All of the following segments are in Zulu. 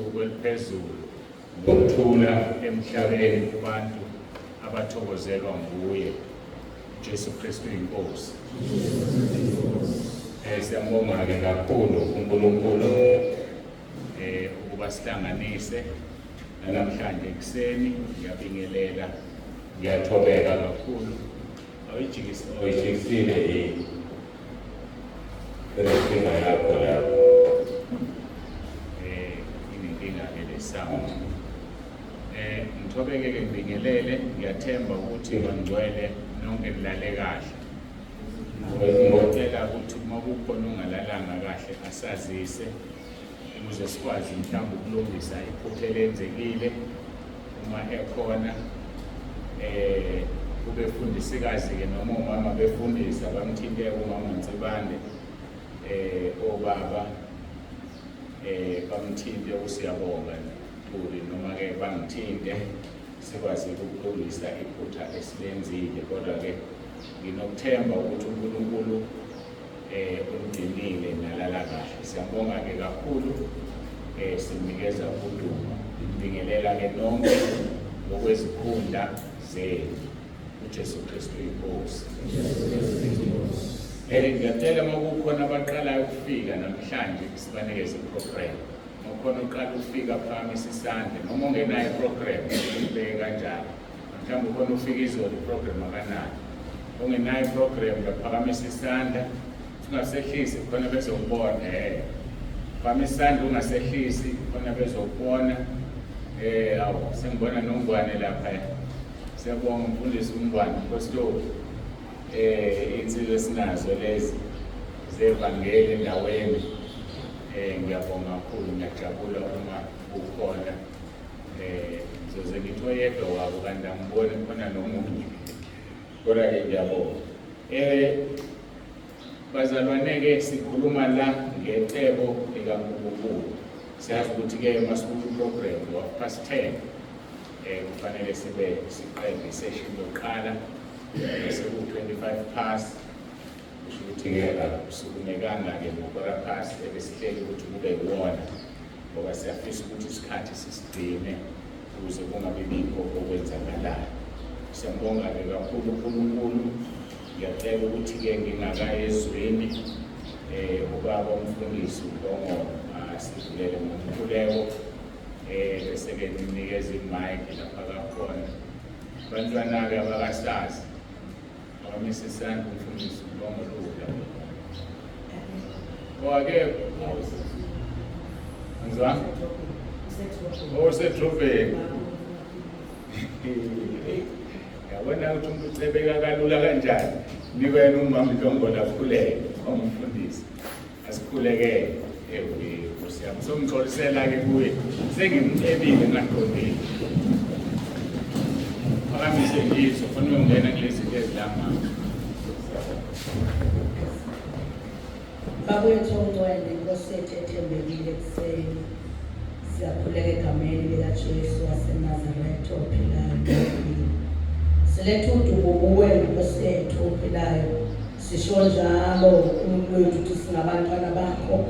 usuku eliphezulu lokuthula emhlabeni kubantu abathokozelwa nguye Jesu Kristu inkosi. Siyambonga-ke kakhulu uNkulunkulu ukuba sihlanganise namhlanje ekuseni. Ngiyabingelela, ngiyathobeka kakhulu. Awuyijikisile inkinga yakho lapho. Inenkinga-ke le-sound. Ngithobeke-ke ngibingelele, ngiyathemba ukuthi bangcwele nonke nilale kahle. Ngicela ukuthi uma kukhona ongalalanga kahle asazise ukuze sikwazi mhlawumbe ukulungisa iphutha elenzekile. Uma ekhona kube fundisikazi-ke noma umama befundisa bamthinte umama Nsibande, obaba bamthinte usiyabonga Ntuli, noma-ke bangithinte sikwazi ukulungisa iphutha esilenzile. Kodwa-ke nginokuthemba ukuthi uNkulunkulu ungcinile nalala kahle. Siyambonga-ke kakhulu, simnikeza udumo. Ngibingelela-ke nonke ngokwezikhundla zenu uJesu Kristu inkosi. Ngiyacela uma kukhona abaqalayo ukufika namhlanje sibanikeze iprogram. Uma kukhona oqala ukufika phakamisa isandla, noma ungenayo iprogram ubeke kanjalo. Mhlawumbe ukhona ufika izolo iprogram akanayo. Ungenayo iprogram ngaphakamisa isandla, ungasehlisi khona bezokubona. Phakamisa isandla ungasehlisi khona bezokubona. Awu sengibona noNgwane lapha. Siyabonga umfundisi uNgwane Pastor. Insizwe sinazo lezi zevangeli endaweni. Ngiyabonga kakhulu, ngiyajabula uma ukhona. Ngizoze ngithi oyedwa wabo kanti angiboni khona nomunye. Kodwa-ke ngiyabonga. Bazalwane-ke sikhuluma la ngeCebo likaNkulunkulu. Siyazi ukuthi-ke masibuka iprogram ngo-10:30 kufanele siqede isession yokuqala seku-25 past. Kusho ukuthi-ke akusukumekanga-ke ngokora past ebesihleli ukuthi kube yiwona, ngoba siyafisa ukuthi isikhathi sisigcine ukuze kungabi bikho okwenzakalayo. Siyambonga-ke kakhulu uNkulunkulu. Ngiyacela ukuthi-ke ngingakayezweni ubaba umfundisi uNdongolo asidlulele ngomkhuleko, bese-ke ninikeza imayikhi lapha kakhona. Abantwana-ke abakasazi abamisa isandla umfundisi uNdongolo owakekho ngizwa osethrofeni. Yabona ukuthi umuntu ucebeka kalula kanjani. Nikwena umama uNdongolo akhuleke umfundisi asikhulekele Nkosi yami. So ngixolisela-ke kuye, sengimcebile ngaqondile. Phakamise ngizwe khona uyongena kulezi zinto ezilamanga. Babethu ongcwele, Nkosi yethu ethembekile ekuseni, siyakhuleka egameni likaJesu waseNazaretha ophilayo. Siletha udumo kuwe Nkosi yethu ophilayo. Sisho njalo umuntu wethu ukuthi singabantwana bakho.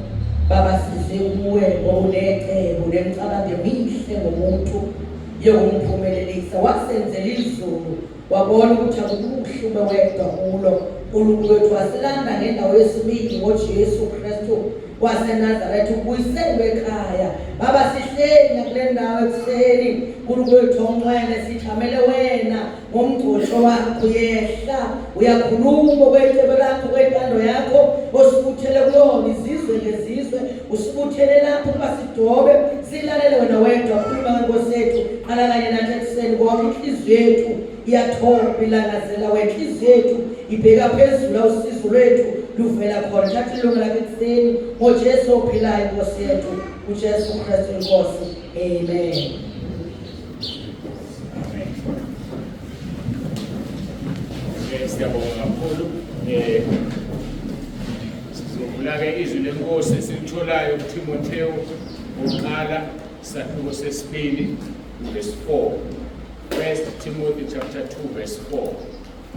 Baba size kuwe ngokunecebo nemicabango emihle ngomuntu yokumphumelelisa. Wasenzela izulu wabona ukuthi akubuhle ube wedwa kulo. uNkulunkulu wethu wasilanda ngendawo yesibili ngoJesu Kristu waseNazaretha ubuyiselwe ekhaya. Baba sihleli nakule ndawo ekuseni uNkulunkulu wethu ongcwele sithamele wena ngomgcotsho wakho. Yehla uyakhuluma kwecebo lakho kwentando yakho osibuthele kulona izizwe ngezizwe. Usibuthele lapho ukuba sidobe silalele wena wedwa. Khuluma ngeNkosi yethu, qala kanye nathi ekuseni ngoba inhliziyo yethu iyathoba ilangazela wena. Inhliziyo yethu ibheka phezulu, usizo lwethu luvela khona. Thatha ilungu lakho ekuseni ngoJesu ophilayo Nkosi yethu, uJesu Kristu inkosi. Amen. Siyabonga kakhulu. Sizovula-ke izwi lenkosi esilitholayo kuTimotheo oqala isahluko sesibili verse 4. 1 Timothy chapter 2 verse 4.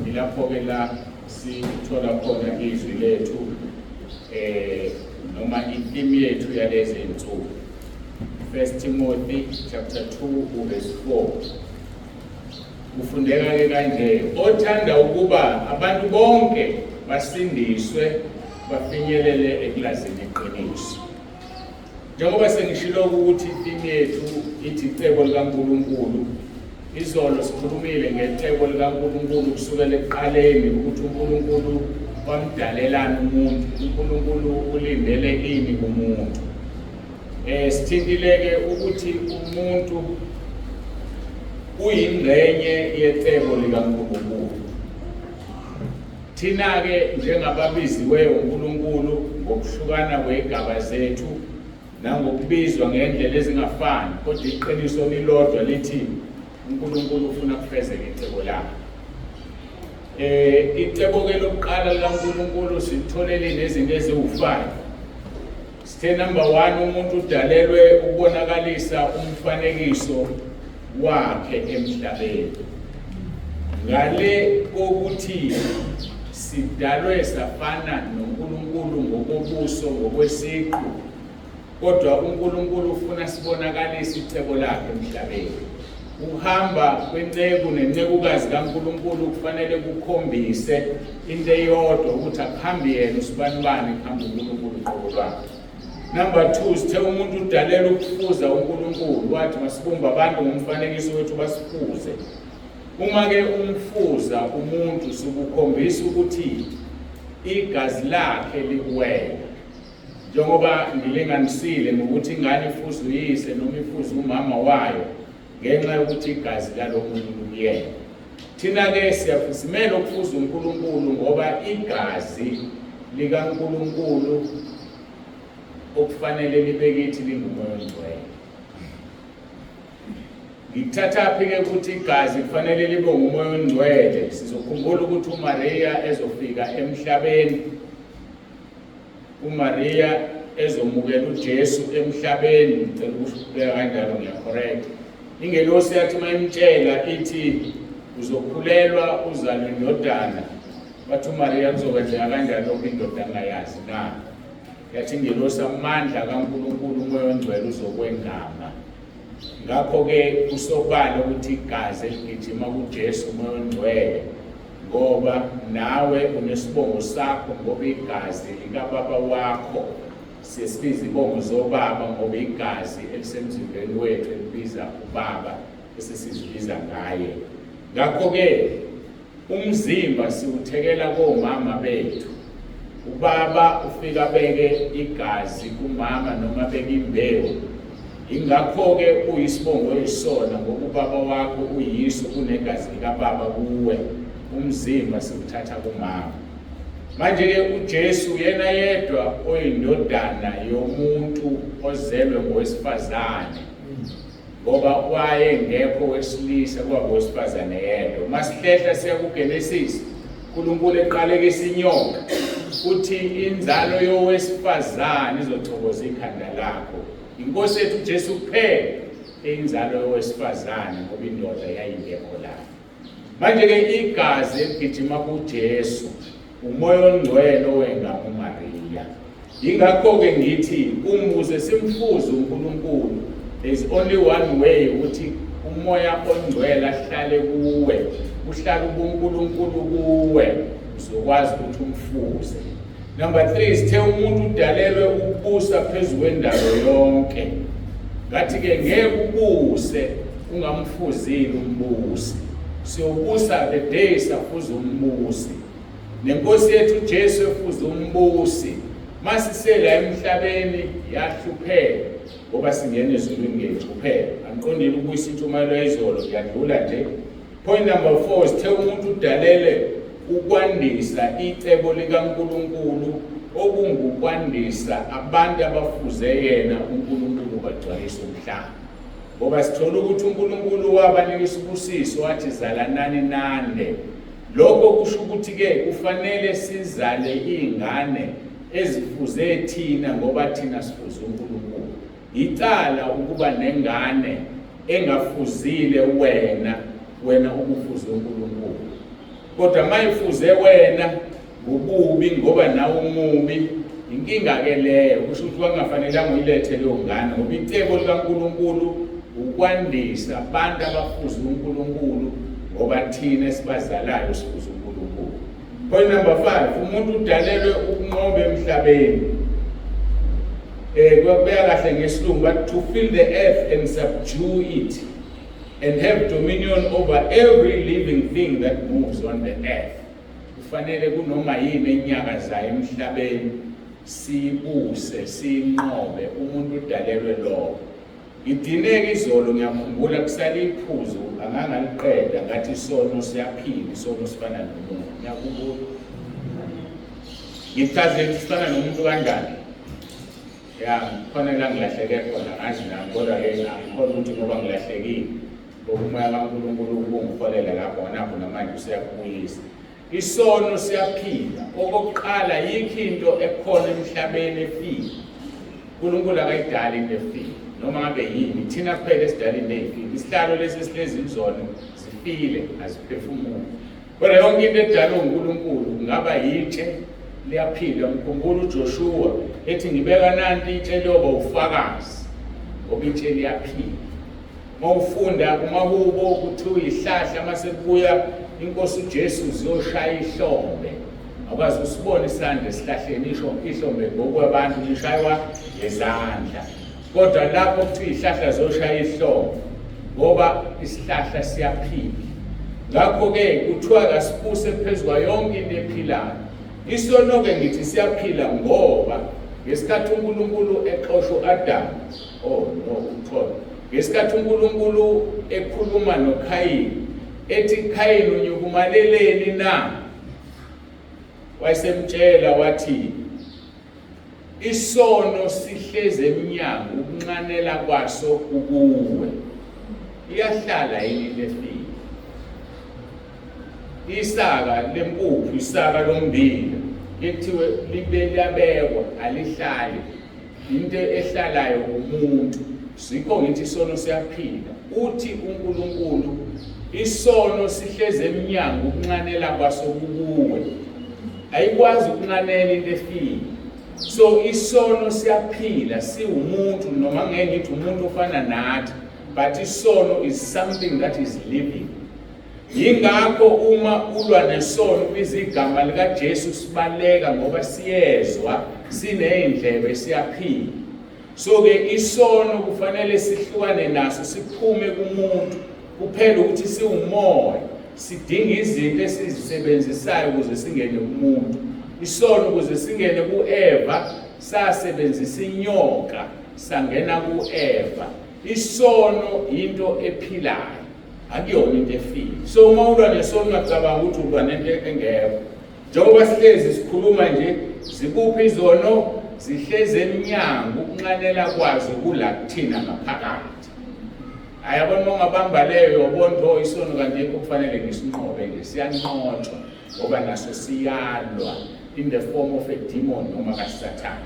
Ilapho-ke la sithola khona izwi lethu noma inhlimi yethu yalezi insuku. 1 Timothy chapter 2 verse 4. Kufundeka ke kanje, othanda ukuba abantu bonke basindiswe bafinyelele eklazini eqiniso. Njengoba sengishilo ukuthi ithimi yethu ithi icebo likaNkulunkulu, izolo sikhulumile ngecebo likaNkulunkulu kusukela ekuqaleni ukuthi uNkulunkulu wamdalelana umuntu, uNkulunkulu ulindele ini kumuntu. Sithindileke ukuthi umuntu uyingxenye yecebo likaNkulunkulu. Thina-ke njengababiziweyo uNkulunkulu ngokuhlukana kwezigaba zethu nangokubizwa ngendlela ezingafani, kodwa iqiniso lilodwa lithi uNkulunkulu ufuna kufezeke icebo lakhe. Icebo-ke lokuqala likaNkulunkulu sitholele nezinto eziwu-5. Sithe number 1, umuntu udalelwe ukubonakalisa umfanekiso wakhe emhlabeni. Ngale kokuthi sidalwe safana noNkulunkulu ngokobuso, ngokwesiqu, kodwa uNkulunkulu ufuna sibonakalise icebo lakhe emhlabeni. Ukuhamba kwenceku nencekukazi kaNkulunkulu kufanele kukhombise into eyodwa ukuthi akuhambi yena usibanibani, kuhamba uNkulunkulu qobo lwakhe. Number 2, sithe umuntu udalelwe ukufuza uNkulunkulu, wathi masibumbe abantu ngomfanekiso wethu basifuze. Uma-ke umfuza umuntu sikukhombisa ukuthi igazi lakhe likuwela. Njengoba ngilinganisile ngokuthi ingane ifuza uyise noma ifuza umama wayo ngenxa yokuthi igazi lalo muntu likuyena. Thina-ke siyafusimela ukufuza uNkulunkulu ngoba igazi likaNkulunkulu okufanele libe kithi lingumoya ongcwele. Ngikuthathaphi-ke ukuthi igazi kufanele libe ngumoya ongcwele. Sizokhumbula ukuthi uMaria ezofika emhlabeni, uMaria ezomukela uJesu emhlabeni, ngicela ukubeka kanjalo, ngiyacorrect. Ingelosi yathi mayimtshela ithi uzokhulelwa uzalwe indodana, bathi uMaria kuzokwenzeka kanjalo lokho indoda angayazi na. Yathi ingelosi amandla kaNkulunkulu umoya ongcwele uzokwengama. Ngakho-ke kusobala ukuthi igazi eligijima kuJesu umoya ongcwele, ngoba nawe unesibongo sakho ngoba igazi likababa wakho. Siyesibiza ibongo zobaba ngoba igazi elisemzimbeni wethu elibiza ubaba esesizibiza ngaye. Ngakho-ke umzimba siwuthekela komama bethu. Ubaba ufika beke igazi kumama noma beke imbewu. Ingakho-ke uyisibongo esisona ngoba ubaba wakho uyiso kunegazi likababa kuwe. Umzimba siwuthatha kumama. Manje-ke uJesu yena yedwa oyindodana yomuntu ozelwe ngowesifazane, ngoba wayengekho wesilisa kwaba owesifazane yedwa. Masihlehla siya kuGenesis, uNkulunkulu eqaleke isinyoka uthi inzalo yowesifazane izothokoza ikhanda lakho. Inkosi yethu uJesu kuphela eyinzalo yowesifazane ngoba indoda yayingekho lapho. Manje-ke igazi eligijima kuJesu umoya ongcwele owengama uMaria. Ingakho-ke ngithi umbuze simfuze uNkulunkulu, there is only one way ukuthi umoya ongcwele ahlale kuwe, uhlale ubuNkulunkulu kuwe, uzokwazi ukuthi umfuze. Number 3, sithe umuntu udalelwe ukubusa phezu kwendalo yonke. Ngathi-ke ngeke ubuse ungamfuzile umbusi. Siyobusa the day safuza umbusi. Nenkosi yethu uJesu efuza umbusi. Masisela emhlabeni yahlupheka ngoba singena ezulwini ngecuphela. Angiqondile ukuyisa intshumayelo yezolo, ngiyadlula nje. Point number 4, sithe umuntu udalele ukwandisa icebo likaNkulunkulu, okungukwandisa abantu abafuze yena uNkulunkulu bagcwalise umhlaba. Ngoba sithola ukuthi uNkulunkulu wabanika isibusiso wathi zalanani nande. Lokho kusho ukuthi-ke kufanele sizale iy'ngane ezifuze thina ngoba thina sifuze uNkulunkulu. Icala ukuba nengane engafuzile wena ukufuze uNkulunkulu. Kodwa mayifuze wena ububi ngoba nawe umubi, inkinga ke leyo kusho ukuthi wangafanelanga uyilethe leyo ngane ngoba icebo likaNkulunkulu ukwandisa abantu abafuza uNkulunkulu ngoba thina esibazalayo sifuza uNkulunkulu. Point number 5, umuntu udalelwe ukunqoba emhlabeni. Kwabeka kahle ngesilungu but to fill the earth and subdue it and have dominion over every living thing that moves on the earth. Kufanele kunoma yini enyakazayo emhlabeni sibuse sinqobe umuntu udalelwe lokho. Ngidineke izolo ngiyakhumbula kusala iphuzu angangaliqeda ngathi isono siyaphila isono sifana nomuntu. Ngiyakhumbula ngichaze sifana nomuntu kanjani. Ya khona la ngilahleke khona ngazi nami kodwa ke ngikholwa ukuthi ngoba ngilahlekile ngokumoya kaNkulunkulu kungiholela lapho napho namanje usiyakubuyisa. Isono siyaphila. Okokuqala yikho into ekhona emhlabeni efile. uNkulunkulu akayidali into efile noma ngabe yini thina kuphela esidala into efile. Isihlalo lesi esilezi izona zifile aziphefumuli. Kodwa yonke into edalwe uNkulunkulu kungaba yitshe liyaphila. Ngikhumbula uJoshua ethi ngibeka nanti itshe loba ufakazi ngoba itshe liyaphila. Mawufunda kumahubo kuthiwa ihlahla mase kubuya inkosi uJesu ziyoshaya ihlombe. Akwazi usibona isandla esihlahleni ihlombe ngokwabantu lishaywa ngezandla. Kodwa lapho kuthiwa ihlahla ziyoshaya ihlombe ngoba isihlahla siyaphila. Ngakho ke kuthiwa kasibuse phezulu yonke into ephilayo. Isono ke ngithi siyaphila ngoba ngesikhathi uNkulunkulu exosha uAdam uthola ngesikhathi uNkulunkulu ekhuluma noKhayini ethi Khayini unyukumaleleni na wayesemtshela wathi isono sihleze eminyango ukunqanela kwaso kukuwe. Iyahlala yini lefile isaka lempuphu isaka lombili ethiwe libe liyabekwa alihlali into ehlalayo umuntu. Sikho ngithi isono siyaphila. Uthi uNkulunkulu isono sihleze eminyango ukunqanela kwaso kukuwe. Ayikwazi ukunqanela into efile. So isono siyaphila siwumuntu noma ngeke ngithi umuntu ofana nathi but isono is something that is living. Yingakho uma ulwa nesono ubiza igama likaJesu sibaleka ngoba siyezwa sinezindlebe siyaphila. So ke isono kufanele sihlukane naso siphume kumuntu kuphela ukuthi siwumoya sidinga izinto esizisebenzisayo ukuze singene kumuntu. Isono ukuze singene kuEva sasebenzisa inyoka sangena kuEva. Isono into ephilayo akuyona into efile. So uma ulwa nesono ngicabanga ukuthi ulwa nento engekho. Njengoba sihlezi sikhuluma nje zikuphi izono zihleze eminyango ukunqanela kwazo kula kuthina ngaphakathi. Ayabona ungabamba leyo yobonto isono kanti yekho kufanele ngisinqobe nje siyanqotshwa ngoba naso siyalwa in the form of a demon noma kaSathane.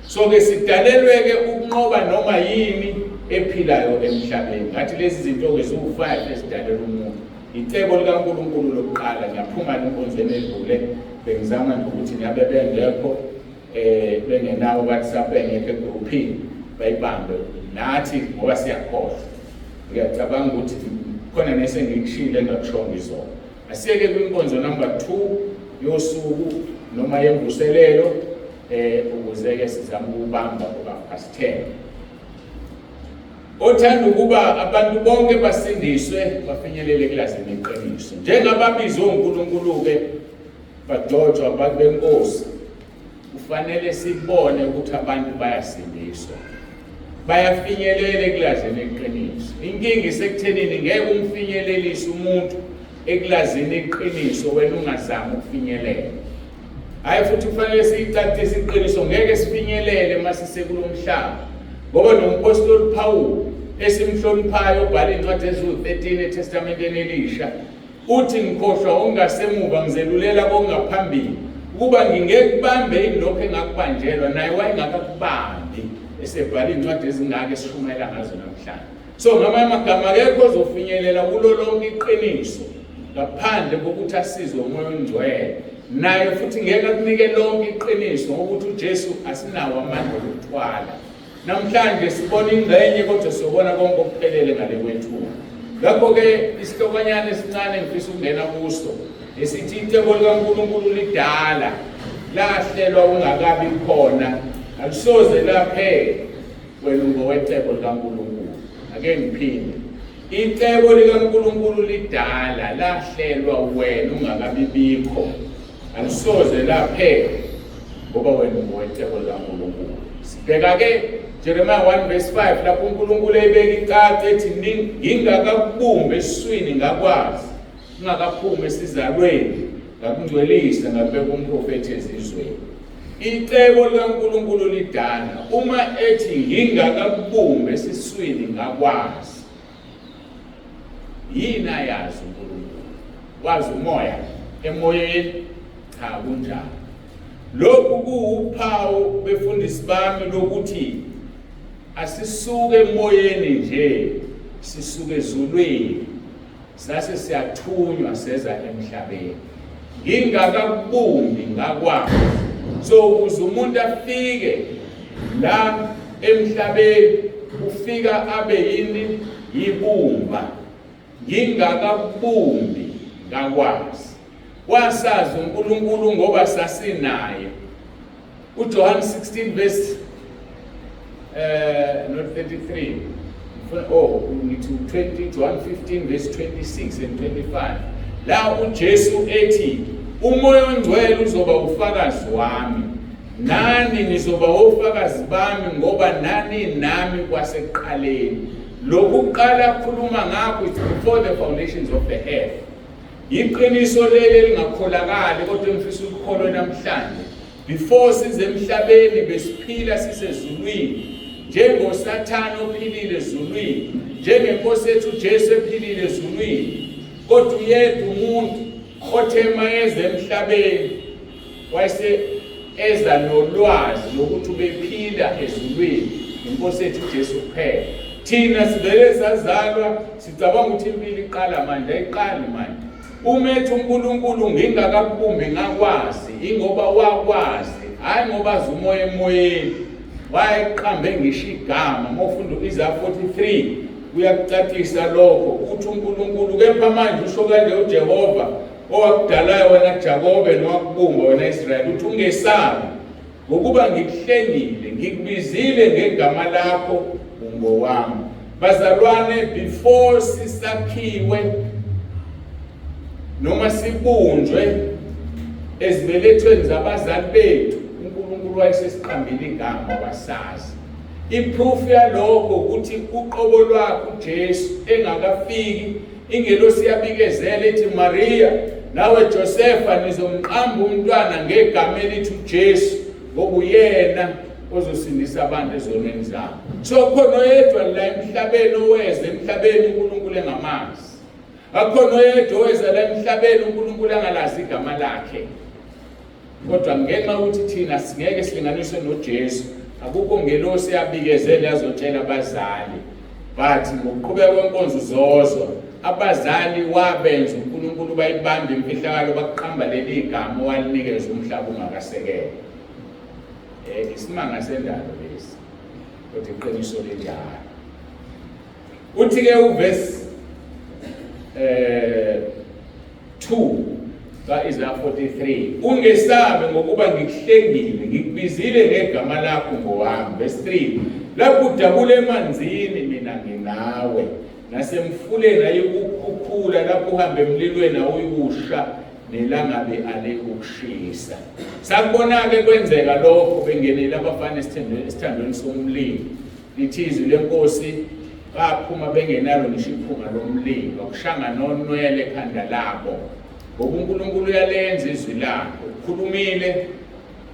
So ke sidalelwe ke ukunqoba noma yini ephilayo emhlabeni. Ngathi lezi zinto ke ziwu5 ezidalela umuntu. Icebo likaNkulunkulu lokuqala ngiyaphuma enkonzweni edlule bengizama nje ukuthi ngiyabe bengekho bengenawo WhatsApp engekho egroupini bayibambe nathi ngoba siyakhohlwa. Ngiyacabanga ukuthi khona nesengikushile engakushonga izolo. Asiyeke kwinkonzo number 2 yosuku noma yemvuselelo ukuze ke sizame ukubamba kuba past 10. Othanda ukuba abantu bonke basindiswe bafinyelele ekulazini iqiniso. Njengababizwe uNkulunkulu ke badotshwa abantu benkosi. Kufanele sibone ukuthi abantu bayasindiswa. Bayafinyelela ekulazini iqiniso. Inkinga isekuthenini ngeke umfinyelelise umuntu ekulazini iqiniso wena ungazama ukufinyelela. Hayi futhi kufanele siyicacise iqiniso ngeke sifinyelele masisekulomhlaba. Ngoba nompostoli Paul esimhloniphayo obhala incwadi eziwu13 eTestamenteni Elisha uthi ngikhohlwa ongasemuva ngizelulela kongaphambili ukuba ngingekubambe ilokho engakubanjelwa naye wayengakakubambi esebhala incwadi ezingaka esishumela ngazo namhlanje. So ngamanye amagama akekho ozofinyelela kulo lonke iqiniso ngaphandle kokuthi asizwe umoya ongcwele naye futhi ngeke akunike lonke iqiniso ngokuthi uJesu asinawo amandla okuthwala. Namhlanje sibona ingxenye kodwa sobona konke okuphelele ngale kwethuba. Ngakho-ke isihlokanyana esincane ngifisa ukungena kuso esithi icebo likaNkulunkulu lidala, lahlelwa ungakabi khona, alisoze laphela wena ngowecebo likaNkulunkulu. Ake ngiphinde, icebo likaNkulunkulu lidala, lahlelwa wena ungakabi bikho, alisoze laphela ngoba wena ngowecebo likaNkulunkulu. Sibheka-ke Jeremiah 1:5 lapho uNkulunkulu ebeka icala ethi ngingakakubumbi esiswini ngakwazi, ngingakaphumi esizalweni ngakungcwelisa ngabeka umprofethi ezizweni. Icebo likaNkulunkulu lidala uma ethi ngingakakubumbi esiswini ngakwazi. Yini ayazi uNkulunkulu? Wazi umoya? Emoyeni? Cha, kunjalo. Lokhu kuwuphawu befundisi bami lokuthi asisuke emoyeni nje, sisuke ezulwini. Sase siyathunywa seza emhlabeni. Ngingakakubumbi ngakwazi. So ukuze umuntu afike la emhlabeni ufika abe yini? Yibumba. Ngingakakubumbi ngakwazi. Wasazi uNkulunkulu ngoba sasinaye. uJohn 16 verse not 33. To 20, John 15 verse 26 and 25. La uJesu ethi umoya ongcwele uzoba ufakazi wami, nani nizoba ofakazi bami ngoba nani nami kwasekuqaleni. Lokuqala khuluma ngakho it's before the foundations of the earth. Iqiniso leli lingakholakali kodwa ngifisa ukukholwa namhlanje. Before size emhlabeni besiphila sisezulwini. NjengoSathane ophilile ezulwini, njengenkosi yethu uJesu ephilile ezulwini, kodwa uyedwa umuntu othema eze emhlabeni wayese eza nolwazi lokuthi ubephila ezulwini, inkosi yethu uJesu kuphela. Thina sivele sazalwa sicabanga ukuthi impilo iqala manje, ayiqali manje. Umethu uNkulunkulu ngingakakubumbi ngakwazi, ingoba wakwazi, hayi ngoba azumoya emoyeni. Wayeqambe ngisho igama mawufunda uIsaiah 43 uyakucacisa lokho uthi uNkulunkulu kepha manje usho kanje uJehova owakudalayo wena Jakobe nowakubumba wena Israyeli uthi ungesabi ngokuba ngikuhlengile ngikubizile ngegama lakho ungowami. Bazalwane, before sisakhiwe noma sibunjwe ezibelethweni zabazali bethu uNkulunkulu wayesesiqambile igama wasazi. Iproof yalokho ukuthi uqobo lwakhe uJesu engakafiki ingelosi yabikezela ethi Maria nawe Josepha nizomqamba umntwana ngegama elithi uJesu ngoba uyena ozosindisa abantu ezonweni zabo. So khona oyedwa la emhlabeni oweza emhlabeni uNkulunkulu engamazi. Akhona oyedwa oweza la emhlabeni uNkulunkulu angalazi igama lakhe. Kodwa ngenxa ukuthi thina singeke silinganiswe noJesu, akukho ngelosi yabikezela yazotshela abazali. Bathi ngokuqhubeka kwenkonzo zozwa abazali wabenza uNkulunkulu bayibambe imfihlakalo bakuqamba leli igama walinikeza umhlaba ungakasekelwa. Isimanga sendalo lesi kodwa iqiniso linjalo. Uthi ke uverse 2 kaIsaiah 43 ungesabe ngokuba ngikuhlengile ngikubizile ngegama lakho ngowami. Verse 3 lapho udabula emanzini mina nginawe nasemfuleni ayikukhukhula lapho uhamba emlilweni awuyikusha nelangabe alekukushisa. Sakubona-ke kwenzeka lokho bengenile abafana esithandweni somlilo. Lithi izwi lenkosi baphuma bengenalo ngisho iphunga lomlilo akushanga nonwele ekhanda labo ngoba uNkulunkulu uyalenza izwi lakhe. Ukhulumile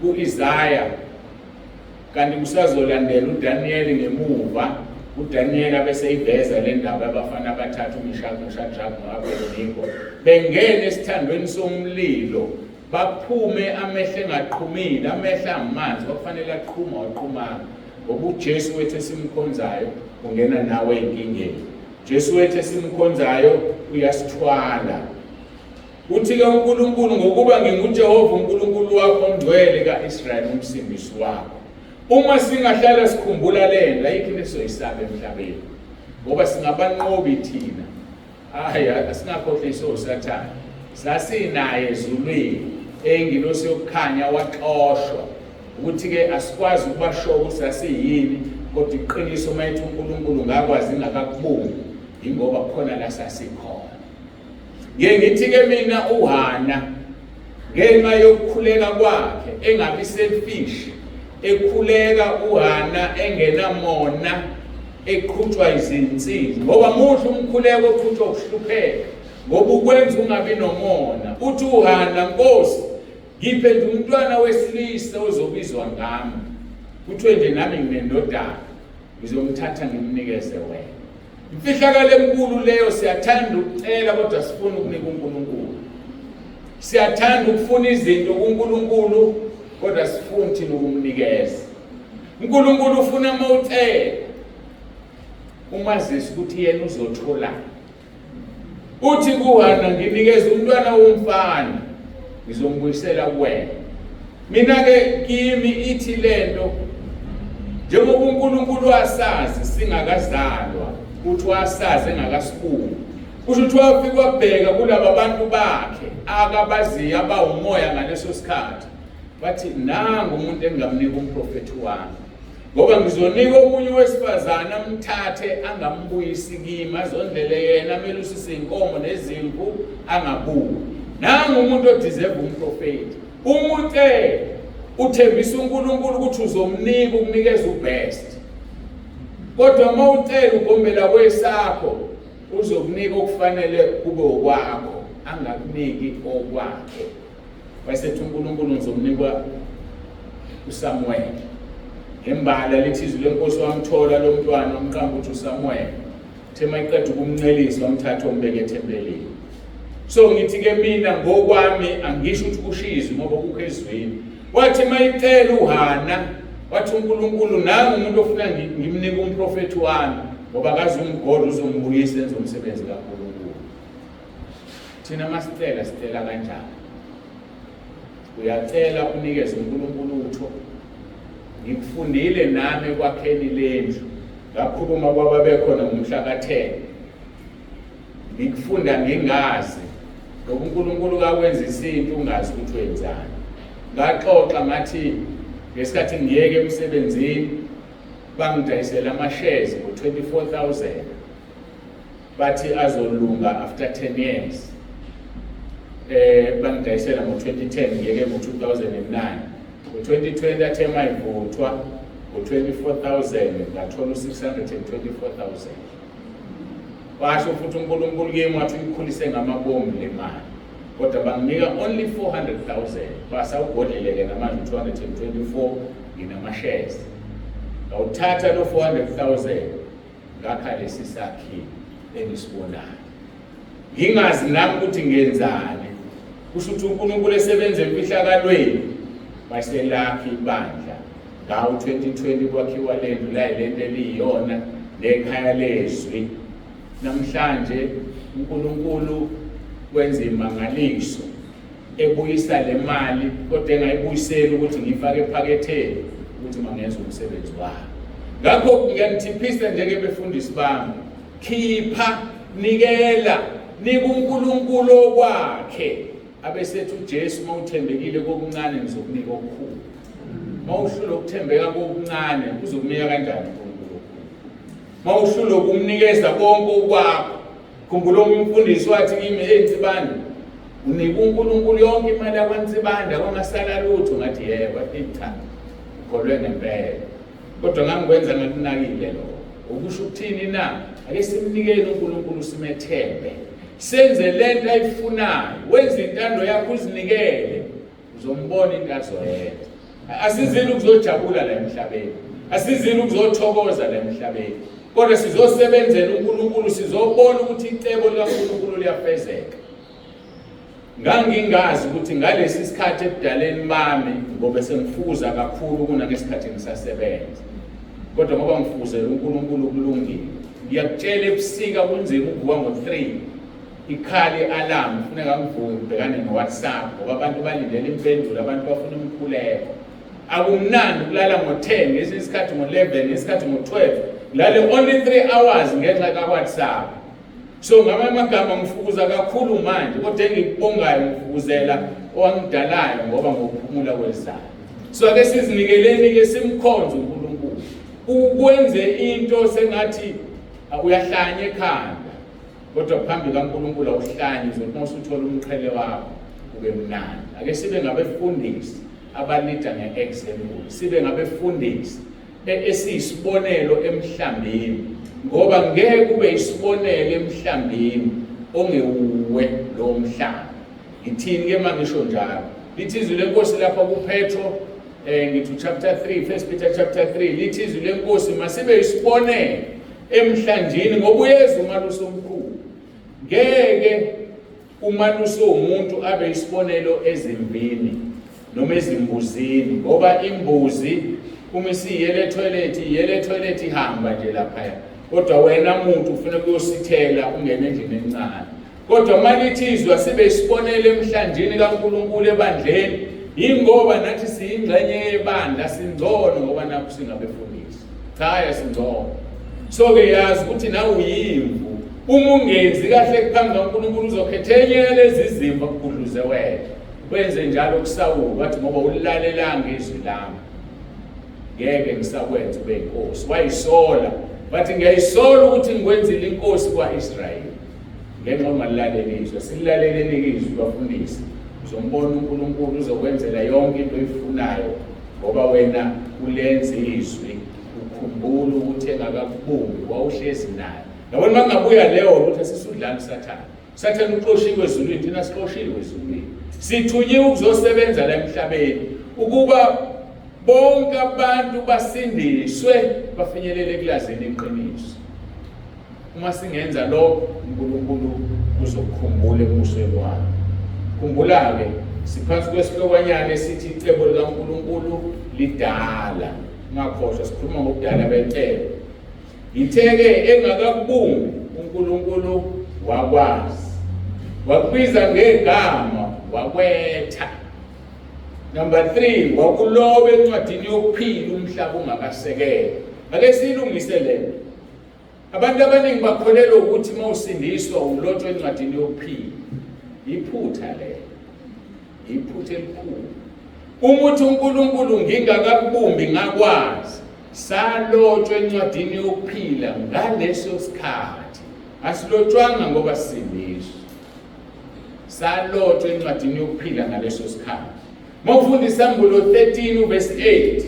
kuIsaiah kanti kusazolandela uDaniel ngemuva. uDaniel abeseyiveza le ndaba abafana abathathu uMeshaki noShadraka noAbednego bengene esithandweni somlilo baphume amehlo engaqhumile, amehlo amanzi bakufanele aqhuma waqhumanga ngoba uJesu wethu esimkhonzayo ungena nawe enkingeni. Jesu wethu esimkhonzayo uyasithwala. uthi ke uNkulunkulu ngokuba nginguJehova uNkulunkulu wakho omngcwele kaIsrayeli umsindisi wakho. Uma singahlala sikhumbula lento ayikho into esizoyisaba emhlabeni ngoba singabanqobi thina. Asingakhohliswa uSathane. Sasinaye ezulwini engilosi yokukhanya waxoshwa ukuthi ke asikwazi ukubasho ukuthi sasiyini kodwa iqiniso mayethu uNkulunkulu ngakwazi ingakakuboni ingoba khona la sasikhona. Ngithi ke mina uHana ngenxa yokukhuleka kwakhe engabi selfish, ekhuleka uHana engenamona, eqhutshwa izinsizi ngoba muhle umkhuleko oqhutshwa ukuhlupheka ngoba ukwenza ungabi nomona. Uthi uHana, Nkosi ngiphe nje umntwana wesilisa ozobizwa ngami, kuthiwe nje nami nginendodana ngizomthatha ngimnikeze wena. Imfihlakalo enkulu leyo siyathanda ukucela kodwa sifuna ukunika uNkulunkulu. Siyathanda ukufuna izinto kuNkulunkulu kodwa sifuna thina ukumnikeza. uNkulunkulu ufuna mawucela umazisi ukuthi yena uzothola. Uthi kuHana nginikeza umntwana womfana ngizombuyisela kuwena. Mina ke kimi ithi lento njengoba uNkulunkulu wasazi singakazalwa uthi wasazi engakasibuki. Kusho ukuthi wafika wabheka kulabo bantu bakhe akabaziyo abawumoya ngaleso sikhathi. Bathi nangu umuntu engamnika umprofeti wami. Ngoba ngizonika omunye wesifazana amthathe angambuyisi kimi azondlele yena amelusise inkomo nezimvu angabuki. Nangu umuntu odeserve umprofeti. Umucela uthembisa uNkulunkulu ukuthi uzomnika ukunikeza ubest. Kodwa mawucela ugombela kwesakho uzokunika okufanele kube okwakho angakuniki okwakhe. Wayesethi uNkulunkulu uzomnika uSamuel. Ngembala lithi izwi lenkosi wamthola lo mntwana umqamba uthi uSamuel. Thema iqeda ukumncelisa wamthatha umbeke ethempelini. So ngithi ke mina ngokwami angisho ukuthi kushize ngoba kukho ezweni. Wathi mayicela uHana wathi uNkulunkulu nangu umuntu ofuna ngimnika umprofeti wami ngoba akazi umgodi uzombuyisa enze umsebenzi kaNkulunkulu. Thina masicela sicela kanjani? Uyacela unikeze uNkulunkulu utho. Ngikufundile nami ekwakheni lendlu ngakhuluma kwababekhona ngomhla ka10. Ngikufunda ngingazi ngoba uNkulunkulu kakwenza izinto ungazi ukuthi wenzani. Ngaxoxa ngathi ngesikhathi ngiyeke emsebenzini bangidayisela ama-shares ngo-24,000 bathi azolunga after 10 years. Bangidayisela ngo-2010 ngiyeke ngo-2009. Ngo-2020 athe mayivuthwa ngo-24,000 ngathola u-624,000. Washo futhi uNkulunkulu kimi wathi uyikhulise ngamabomu le mali. Kodwa banginika only 400,000. Basawugodleleke namanje 224 nginama-shares. Ngawuthatha lo 400,000 ngakha lesi sakhi engisibonayo. Ngingazi nami ukuthi ngenzani. Kusho ukuthi uNkulunkulu esebenza emfihlakalweni baselakhi ibandla. Ngawo 2020 kwakhiwa lendlu la ilento eliyiyona nekhaya lezwi. Namhlanje uNkulunkulu wenza imangaliso ebuyisa le mali kodwa engayibuyiseli ukuthi ngifake ephaketheni ukuthi mangenza umsebenzi wami. Ngakho ngiyangithiphisa njengebefundisi bami, khipha, nikela, nika uNkulunkulu okwakhe. Abesethi uJesu mawuthembekile kokuncane ngizokunika okukhulu. Mawuhlula ukuthembeka kokuncane uzokunika kanjani uNkulunkulu? Mawuhlula ukumnikeza konke okwakho. Khumbula umfundisi wathi kimi eNtsibanda unika uNkulunkulu yonke imali yakwaNtsibanda kwangasala lutho. Ngathi yebo cha ukholwe ngempela kodwa ngangikwenza ngakunakile lokho. Ukusho ukuthini na? Ake simnikele uNkulunkulu simethembe. Senze lento ayifunayo. Wenza intando yakho uzinikele uzombona into azoyenza. Asizini ukuzojabula la emhlabeni. Asizini ukuzothokoza la emhlabeni. Kodwa sizosebenzela uNkulunkulu sizobona ukuthi icebo likaNkulunkulu liyafezeka. Ngangingazi ukuthi ngalesi sikhathi ebudaleni bami ngoba sengifuza kakhulu kunakesikhathi ngisasebenza. Kodwa ngoba ngifuzela uNkulunkulu kulungile. Ngiyakutshela ebusika kunzima ukuvuka ngo3 ikhali alarm kufuneka ngivuke ngibhekane no-WhatsApp ngoba abantu balindele impendulo, abantu bafuna umkhuleko. Akumnandi kulala ngo-10, ngesinye isikhathi ngo-11, ngesikhathi ngo-12, ngilale only 3 hours ngenxa ka-WhatsApp. So ngamanye amagama ngifukuza kakhulu manje, kodwa engikubongayo ngifukuzela owangidalayo ngoba ngokuphumula kwezayo. So ake sizinikeleni-ke simkhonze uNkulunkulu. Ukwenze into sengathi uyahlanya ekhanda, kodwa phambi kaNkulunkulu awuhlanye, uzothi usuthola umqhele wakho ube mnandi. Ake sibe ngabefundisi abalida nge-example, sibe ngabefundisi esiyisibonelo emhlambini, ngoba ngeke kube isibonelo emhlambini ongewuwe lo mhlaba. Ngithini-ke mangisho njalo? Lithi izwi lenkosi lapha kuPetro ngithi chapter 3, 1 Peter chapter 3, lithi izwi lenkosi masibe isibonelo emhlanjini ngoba uyeza umalusi omkhulu. Ngeke umalusi womuntu abe isibonelo ezimbini noma ezimbuzini, ngoba imbuzi uma isiyele toilet ihamba nje lapha, kodwa wena muntu ufuna ukuyosithela ungene endlini encane. Kodwa malithi izwi asibe isibonelo emhlanjini kaNkulunkulu ebandleni, ingoba nathi siyingxenye yebandla, singcono ngoba nakho singabefundisi. Cha, singcono. So-ke yazi ukuthi nawe uyimvu, uma ungenzi kahle phambi kaNkulunkulu uzokhethenyela lezi zimvu akugudluze wena. Kwenze njalo kuSawuli wathi ngoba ulilalelanga izwi lami ngeke ngisakwenza ube inkosi. Wayisola wathi ngiyayisola ukuthi ngikwenzile inkosi kwa-Israyeli ngenxa ongalilaleli izwi. Sililaleleni izwi bafundisi, uzombona uNkulunkulu uzokwenzela yonke into oyifunayo ngoba wena ulenze izwi. Ukhumbula ukuthi engakakubumbi wawuhlezi naye. Yabona mangabuya leyo ukuthi sisudlala uSathane uxoshiwe ezulwini, thina sixoshiwe ezulwini. Sithunyiwe ukuzosebenza la emhlabeni ukuba bonke abantu basindiswe bafinyelele ekulazeni iqiniso. Uma singenza lokho, uNkulunkulu uzokukhumbula ebusweni wakhe. Khumbula-ke siphansi kwesihlokonyana esithi icebo likaNkulunkulu lidala. Ungakhohlwa sikhuluma ngokudala becebo. Yithe-ke engakakubumbi uNkulunkulu wakwazi, wakubiza ngegama, wakwetha. Number 3, wakuloba encwadini yokuphila umhlaba ungakasekelwa. Ake silungise lento. Abantu abaningi bakholelwa ukuthi uma usindiswa ulotshwa encwadini yokuphila. Iphutha lelo. Iphutha elikhulu. Umuthi uNkulunkulu ngingakakubumbi ngakwazi, salotshwa encwadini yokuphila ngaleso sikhathi. Asilotshwanga ngoba sisindiswa. Salotshwa encwadini yokuphila ngaleso sikhathi. Mawufunda iSambulo 13 verse 8,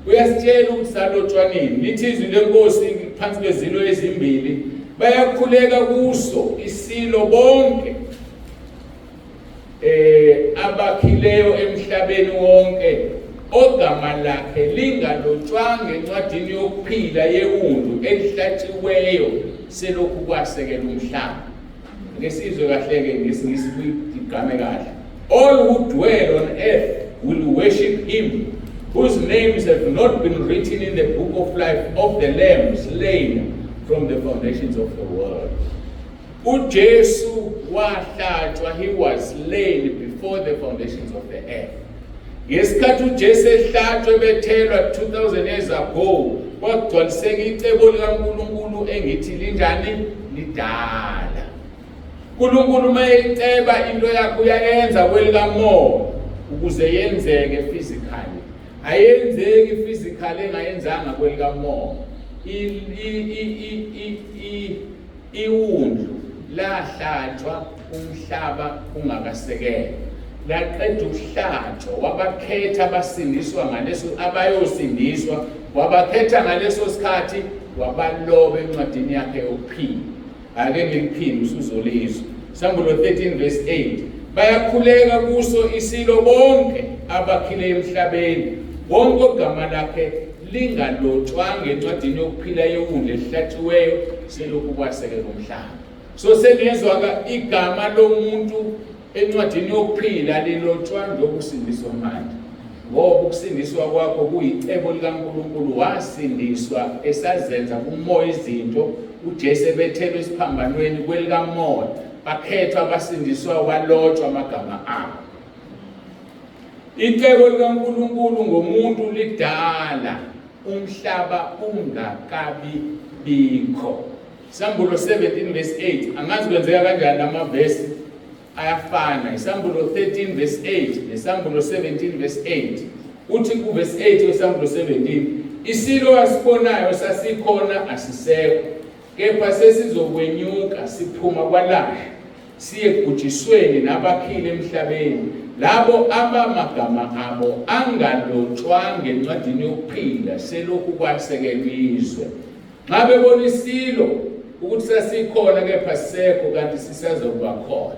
uyasitshela ukuthi salotshwa nini. Lithi izwi lenkosi phansi kwezilo ezimbili, bayakhuleka kuso isilo bonke abakhileyo emhlabeni wonke ogama lakhe lingalotshwanga encwadini yokuphila yewundu elihlatshiweyo selokhu kwasekela umhlaba. Ngesizwe kahle-ke ngisigame kahle. All who dwell on earth will worship him, whose names have not been written in the book of life of the Lamb slain from the foundations of the world. uJesu wahlatshwa, he was slain before the foundations of the earth. Ngesikhathi uJesu ehlatshwe bethelwa 2000 years ago, kwagcwaliseka icebo likaNkulunkulu engithi linjani lidala. uNkulunkulu uma eceba into yakho uyayenza kwelikamoya ukuze yenzeke physically. Ayenzeki physically engayenzanga kwelikamoya. Iwundlu lahlatshwa umhlaba ungakasekelwa. Laqeda ukuhlatshwa, wabakhetha abasindiswa ngaleso, abayosindiswa wabakhetha ngaleso sikhathi, wabaloba encwadini yakhe yokuphila. Ake ngiliphinde usuzolizwa. Sambulo 13 verse 8, bayakhuleka kuso isilo bonke abakhile emhlabeni, bonke ogama lakhe lingalotshwanga encwadini yokuphila yewundlu elihlatshiweyo selokhu kwasekela umhlaba. So senezwa igama lomuntu encwadini yokuphila lilotshwa njengokusindiswa manje. ngoba ukusindiswa kwakho kuyicebo likaNkulunkulu, wasindiswa esazenza kumoya izinto uJesu ebethelwe esiphambanweni kwelikamoya, bakhethwa abasindiswa walotshwa amagama abo. Icebo likaNkulunkulu ngomuntu lidala umhlaba ungakabi bikho. Isambulo 17 verse 8, angazi kwenzeka kanjani namavesi ayafana. Isambulo 13 verse 8 nesambulo 17 verse 8 uthi ku verse 8 wesambulo 17, isilo asibonayo sasikhona asisekho, kepha sesizokwenyuka siphuma kwalahle siye ekubhujisweni nabakhile emhlabeni, labo abamagama abo angalotshwanga encwadini yokuphila selokhu kwasekelwa izwe. Nxa bebona isilo ukuthi sasikhona kepha sisekho kanti sisazokuba khona.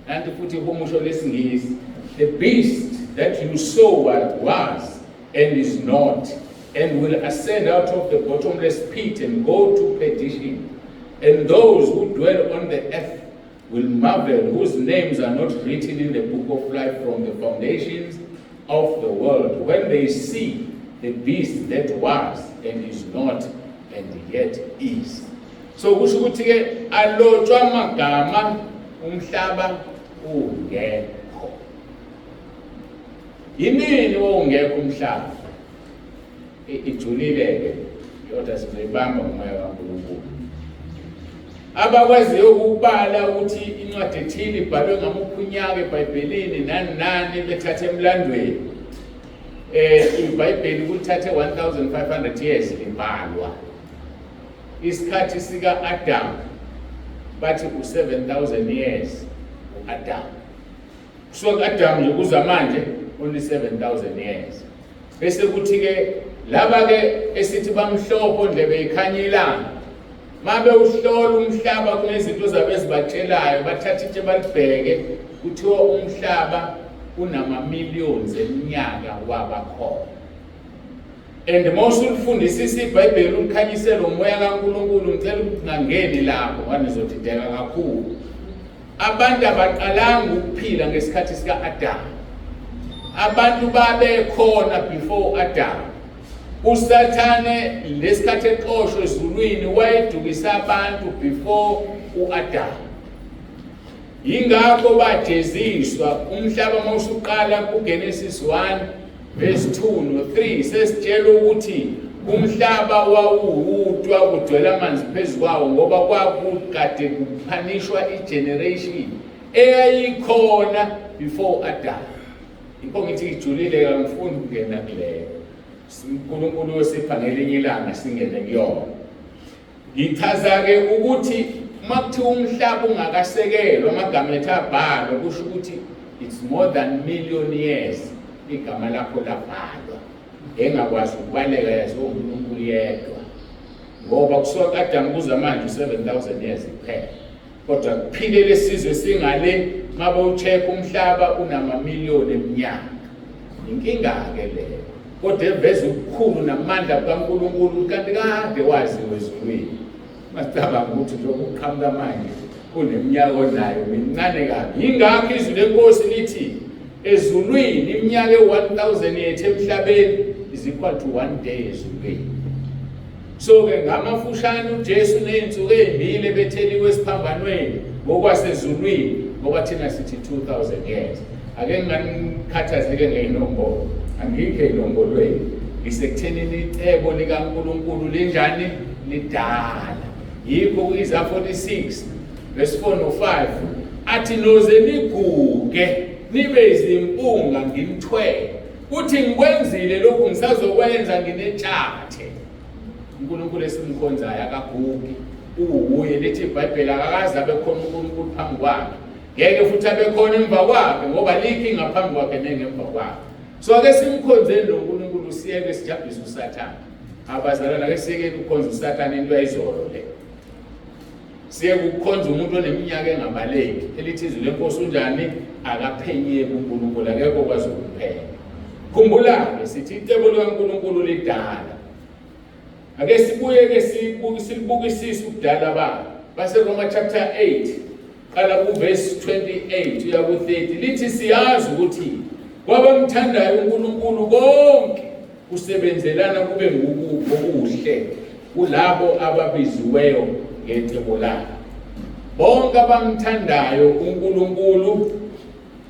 Kanti futhi umusho lesingisi, the beast that you saw was and is not, and will ascend out of the bottomless pit and go to perdition. And those who dwell on the earth will marvel, whose names are not written in the book of life from the foundations of the world, when they see the beast that was and is not and yet is. So kusho ukuthi ke alotshwa amagama umhlaba ungekho. Yimini ungekho umhlaba? Ijulile ke yodwa sizoyibamba umoya kaNkulunkulu. Abakwaziyo ukubala ukuthi incwadi ethile ibhalwe ngamuphunyaka eBhayibhelini nani bethathe emlandweni. iBhayibheli kulithathe 1500 years libhalwa. Isikhathi sika Adam bathi u7000 years uAdam. Kusuka Adam nje kuza manje only 7000 years. Bese kuthi ke laba ke esithi bamhlopho ndlebe ikhanyilanga, mabe uhlola umhlaba kunezinto zabe zibatshelayo, bathatha into balibheke kuthiwa umhlaba unama millions eminyaka wabakhona. And most ulifundisisa iBhayibheli ulikhanyisela umoya kaNkulunkulu, ngicela ukuthi ngangeni lapho nganizodideka kakhulu. Abantu abaqalanga ukuphila ngesikhathi sika Adam. Abantu babekhona before Adam. uSathane lesikhathi eqoshwe ezulwini wayedukisa abantu before uAdam. Ingakho bajeziswa umhlaba mawusuqala kuGenesis 1 verse 2 no 3 sesitshela ukuthi umhlaba wawuhutwa kugcwele amanzi phezukwawo ngoba kwakukade kuphanishwa igeneration eyayikhona before Adam. Inkonzo ithi ijulile ngifuna ukungena kuleyo. uNkulunkulu wesipha ngelinye ilanga singene kuyona. Ngichaza ke ukuthi makuthiwa umhlaba ungakasekelwa amagama ethu abhalwa kusho ukuthi it's more than million years igama lakho labhalwa engakwazi ukubaleka yazo uNkulunkulu yedwa, ngoba kusuka kaAdam kuza manje 7000 years kuphela. Kodwa kuphile lesizwe singale mabe ucheck umhlaba unama million eminyaka. Inkinga ke leyo. Kodwa eveza ukukhulu namandla kaNkulunkulu kanti kade waziwe ezulwini. Masicabanga ukuthi lokhu kuqhamuka manje kuneminyaka onayo mincane kabi. Ingakho izwi lenkosi lithi ezulwini iminyaka e1000 yethu emhlabeni is equal to 1 day ezulwini. So ke ngamafushane uJesu nezinsuku ezimbili betheliwe esiphambanweni ngokwasezulwini ngoba thina sithi 2000 years. Ake nginikhathazeke ngenombolo. Angikho enombolweni. Ngisekuthenini icebo likaNkulunkulu linjani lidala. Yikho kuIsaiah 46 verse 4 no 5 athi noze niguge nibe izimpunga ngimthwele uthi ngikwenzile lokhu ngisazokwenza nginetshathe. uNkulunkulu esimkhonzayo akagugi, uwuye lethi iBhayibheli akakaze abe khona uNkulunkulu phambi kwakhe, ngeke futhi abe khona emva kwakhe ngoba likho ngaphambi kwakhe nengemva kwakhe. So ake simkhonzeni lo uNkulunkulu siyeke sijabulise uSathane. Abazalwana ake siyeke ukukhonza uSathane into ayizolo le. Siye ukukhonza umuntu oneminyaka engabaleki elithi izwi lenkosi unjani akaphenyeke uNkulunkulu akekho kwazi ukuphenya. Khumbula ke sithi icebo likaNkulunkulu lidala. Ake sibuye ke sibukisise ubudala base Roma chapter 8 qala ku verse 28 uya ku 30 lithi siyazi ukuthi Kwabamthandayo uNkulunkulu konke kusebenzelana kube ngokuhle kulabo ababiziweyo ngecebo lakhe. Bonke abamthandayo uNkulunkulu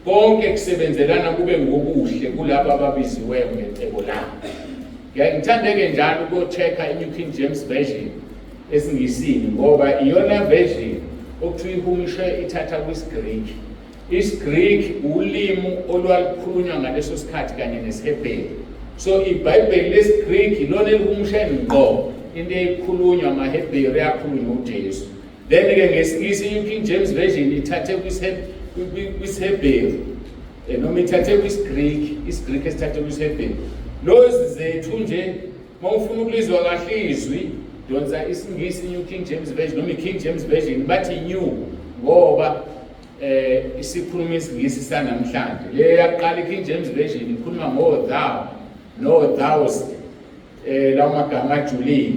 konke kusebenzelana kube ngokuhle kulabo ababiziweyo ngecebo lakhe. Ngithandeke njalo ukuchecka iNew King James Version esiNgisini ngoba iyona version okuthiwa ihumishwe ithatha kwisiGreek. IsiGreek ulimi olwalukhulunywa ngaleso sikhathi kanye nesiHebheru. So iBhayibheli lesiGreek ilona elihumushe ngqo into ekhulunywa amaHebheru yakhulunywa uJesu. Then ke ngesiNgisi iNew King James Version ithathe kwisiHebheru noma ithathe kwisiGreek, isiGreek esithathe kwisiHebheru. Lozi zethu nje mawufuna ukulizwa kahle izwi donsa isiNgisi New King James Version noma iKing James Version bathi new ngoba isikhuluma isiNgisi sanamhlanje. Le yaqala iKing James Version ikhuluma ngo thou no thous la magama ajulile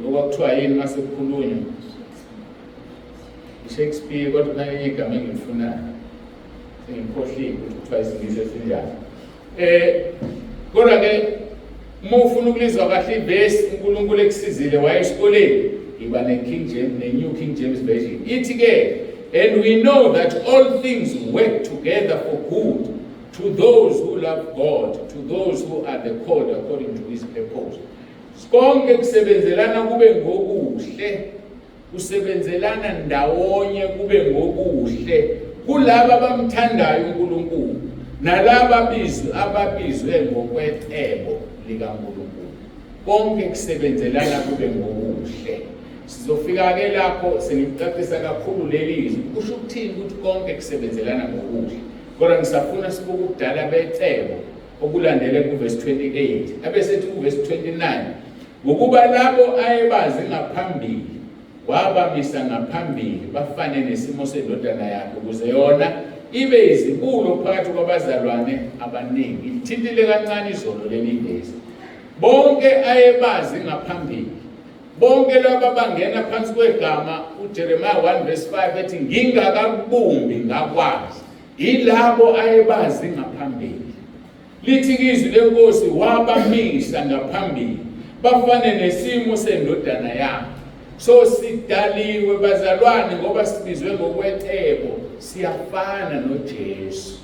okwakuthiwa yini mase kukhulunywa Shakespeare kodwa kanye igama engilifunayo ngikhohliwe ukuthiwa isiNgisi esinjalo. Kodwa ke uma ufuna ukulizwa kahle ivesi uNkulunkulu ekusizile wayesikoleni iba New King James Version ithi ke, and we know that all things work together for good to those who love God, to those who are the called according to his purpose. Konke kusebenzelana kube ngokuhle, kusebenzelana ndawonye kube ngokuhle kulabo abamthandayo uNkulunkulu nalabo ababizwe ngokwecebo likaNkulunkulu. Konke kusebenzelana kube ngokuhle. Sizofika ke lapho sengicacisa kakhulu lelizwi kusho ukuthini ukuthi konke kusebenzelana ngokuhle. Kodwa ngisafuna sibuke ukudala becebo okulandele kuverse 28 abesethi kuverse 29 ngokuba labo ayebazi ngaphambili wabamisa ngaphambili bafane nesimo sendodana yakhe ukuze yona ibe izibulo phakathi kwabazalwane abaningi. Ithintile kancane izolo lelivesi. Bonke ayebazi ngaphambili, bonke labo abangena phansi kwegama uJeremiah 1 verse 5 ethi ngingakabumbi ngakwazi, ilabo ayebazi ngaphambili. Lithi izwi lenkosi wabamisa ngaphambili bafane nesimo sendodana yakhe. So sidaliwe bazalwane ngoba sibizwe ngokwecebo siyafana noJesu.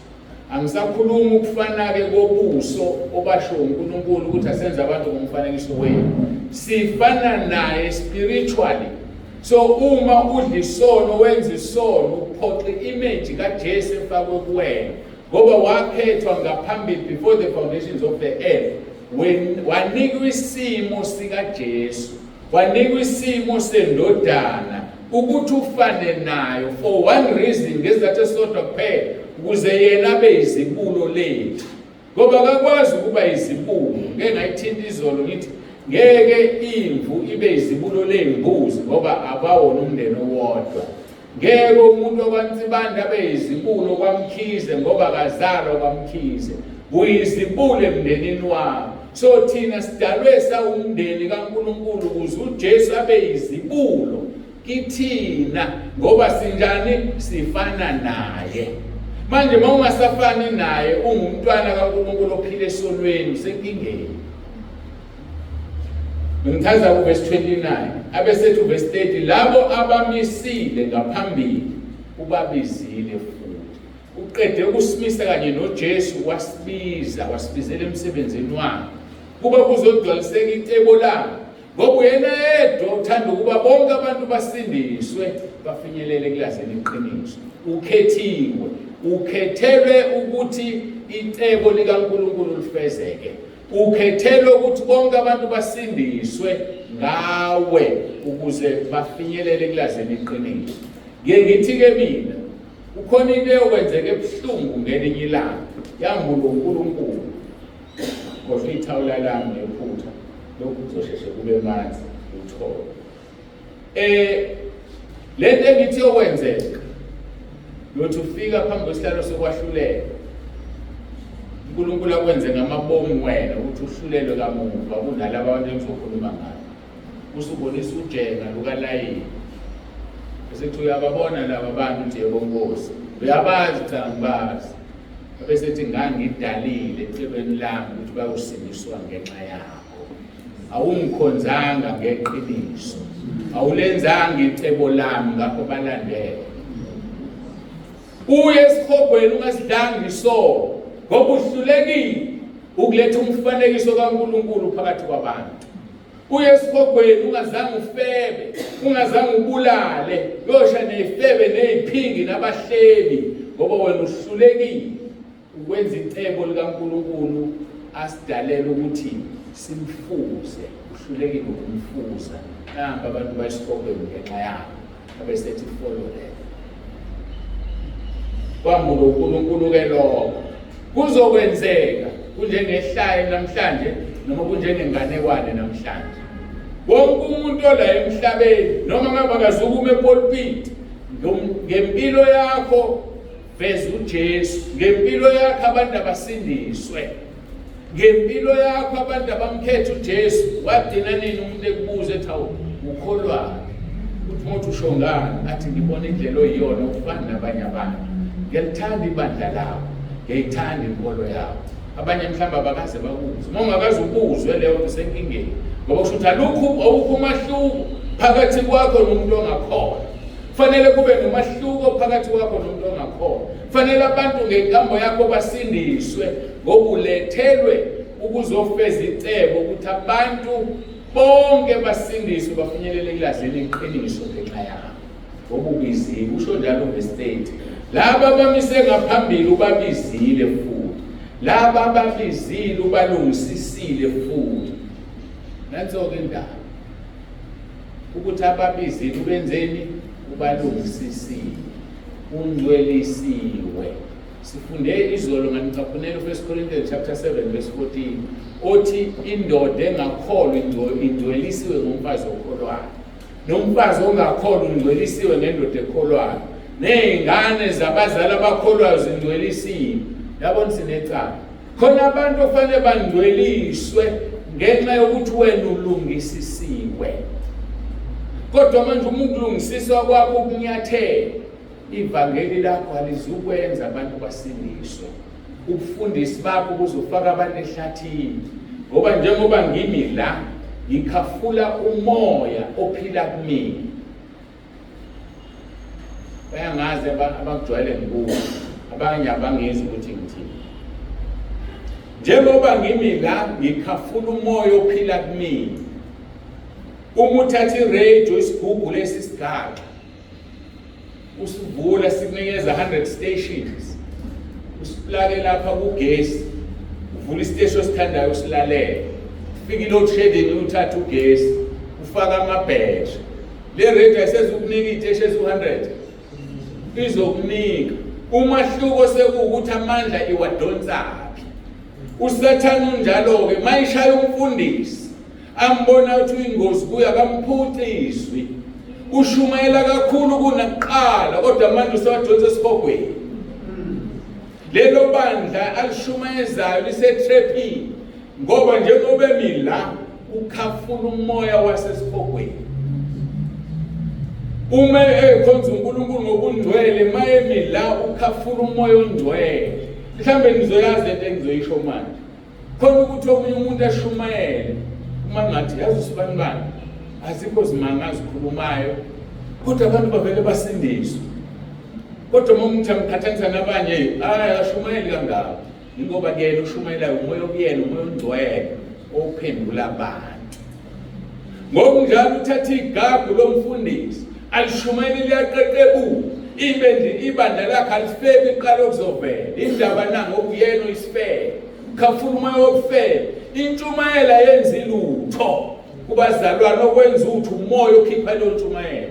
Angisakhuluma ukufana ke kobuso obasho uNkulunkulu ukuthi asenze abantu ngomfanekiso wenu. Sifana naye spiritually. So uma udla isono wenza isono uphoxe image kaJesu efakwe kuwena ngoba wakhethwa ngaphambili before the foundations of the earth. When wanikwa isimo sikaJesu, wanikwa isimo sendodana ukuthi ufane nayo for one reason ngesizathu esisodwa kuphela ukuze yena abe izibulo lethu. Ngoba akakwazi ukuba izibulo. Ngeke ngayithinta izolo ngithi ngeke imvu ibe izibulo lembuzi ngoba abawona umndeni owodwa. Ngeke umuntu okwaNtsibanda abe izibulo kwaMkhize ngoba kazalwa kwaMkhize. Uyizibulo emndenini wabo. So thina sidalwe sawumndeni kaNkulunkulu ukuze uJesu abe izibulo kithina ngoba sinjani sifana naye. Manje uma ungasafani naye ungumntwana kaNkulunkulu ophile esonweni usenkingeni. Ngithatha uverse 29 abesethi uverse 30 labo abamisile ngaphambili ubabizile futhi. Uqede ukusimisa kanye noJesu wasibizela emsebenzini wakhe kuba kuzogcwaliseka icebo lakhe ngoba uyena yedwa uthanda ukuba bonke abantu basindiswe bafinyelele kulazeni iqiniso. Ukhethiwe, ukhethelwe ukuthi icebo likaNkulunkulu lifezeke. Ukhethelwe ukuthi bonke abantu basindiswe ngawe ukuze bafinyelele kulazeni iqiniso. Ngithi ke mina ukhona into eyokwenzeka ebuhlungu ngelinye ilanga yambula uNkulunkulu. Ngoba ithawula lami nephutha lokhu kuzosheshe kube manzi uthole. Lento engithi yokwenzeka lothi ufika phambi kwesihlalo sokwahlulela. uNkulunkulu akwenze ngamabomu wena ukuthi uhlulelwe kamuva kunalabo abantu engizokhuluma ngabo. Usubonisa ujenga lukalayini. Bese kuthi uyababona laba bantu nje bonkosi. Uyabazi cha ngibazi. bese ethi ngangidalile ecebeni lami ukuthi bayosindiswa ngenxa yakho. Awungikhonzanga ngeqiniso, awulenzanga icebo lami ngakho balandele. Uye esihogweni ungasidlanga isono ngoba uhlulekile ukuletha umfanekiso kaNkulunkulu phakathi kwabantu. Uye esihogweni ungazange ufebe, ungazange ubulale, yosha neyifebe neyiphingi nabahleli ngoba wena uhlulekile ukwenza icebo likaNkulunkulu asidalela ukuthi simfuze. Uhlulekile ukumfuza. Namba abantu bayisihogweni ngenxa yakho, abesethi follow them. Kwamula uNkulunkulu ke lokho kuzokwenzeka kunjengehlayo namhlanje noma kunjengenganekwane namhlanje. Wonke umuntu ola emhlabeni noma ngabe akazukume epulpit ngempilo yakho veza uJesu, ngempilo yakho abantu abasindiswe, ngempilo yakho abantu abamkhetha uJesu. Wadina nini umuntu ekubuza ethi awu ukholwa uthi umuntu ushongana athi ngibona indlela oyiyona ukufana nabanye abantu. Ngiyalithanda ibandla lawo, ngiyayithanda inkolo yawo. Abanye mhlamba bakaze bakuze. Uma ungakaze ubuzwe leyo nto senkingeni. Ngoba kusho ukuthi awukho umahluko phakathi kwakho nomuntu ongakholwa. Kufanele kube nomahluko phakathi kwakho nomuntu ongakholwa. Kufanele abantu ngenkambo yakho basindiswe ngoba ulethelwe ukuzofeza icebo ukuthi abantu bonke basindiswe bafinyelele ekulazeni iqiniso ngenxa yakho. Ngoba ubizile, usho njalo ngestate. Laba abamise ngaphambili ubabizile futhi. Laba ababizile ubalungisisile futhi. Nanso-ke indaba ukuthi ababizile ubenzeni, ubalungisisile, ungcwelisiwe. Sifunde izolo nganicaphunela 1 Corinthians chapter 7 verse 14 othi indoda engakholwa ingcwelisiwe ngumfazi okholwayo, nomfazi ongakholwa ungcwelisiwe ngendoda ekholwayo, nezingane zabazali abakholwayo zingcwelisiwe. Yabona sinecala khona abantu okufanele bangcweliswe ngenxa yokuthi wena ulungisisiwe. Kodwa manje uma ukulungisiswa kwakho kunyathela, ivangeli lakho alizukwenza abantu basindiswe. Ubufundisi bakho buzofaka abantu ehlathini. Ngoba njengoba ngimi la ngikhafula umoya ophila kumina. Bayangazi abakujwayele ngikuwo, abanye abangezi ukuthi ngithini. Njengoba ngimi la ngikhafula umoya ophila kumina. Uma uthatha iradio isigubhu lesi sigaxa usivula sikunikeza 100 stations, usiplake lapha kugesi, uvula isiteshi osithandayo usilalela, ufika i-load shedding uthatha ugesi, ufaka amabhetri. Le radio ayisezukunika iy'teshi ezu-100, izokunika. Umahluko sekuwukuthi amandla iwadonsaphi. Usathane unjalo-ke mayishaya umfundisi ambona ukuthi uyingozi kuya kamphuciswi, ushumayela kakhulu kunakuqala kodwa manje usawadonsa esihogweni. Lelo bandla alishumayezayo lisetrepini ngoba njengoba emila ukhafula umoya wasesihogweni. Uma ekhonza uNkulunkulu ngobungcwele mayemila ukhafula umoya ongcwele. Mhlambe nizoyazi into engizoyisho manje. Khona ukuthi omunye umuntu ashumayele uma ngathi yazi usibani bani azikho zimanga zikhulumayo kodwa abantu bavele basindiswe. Kodwa uma umuntu amqhathanisa nabanye ashumayeli kangako ngoba kuyena ushumayela umoya okuyena, umoya ongcwele ophendula abantu. Ngokunjalo uthatha igagu lomfundisi alishumayeli liyaqeqebuka, ibandla lakhe alifebe iqala ukuzovela. Indaba nango okuyena oyisifebe khafula umoya wokufeba. Intshumayela yenza ilutho kubazalwane okwenza ukuthi umoya okhipha leyo ntshumayela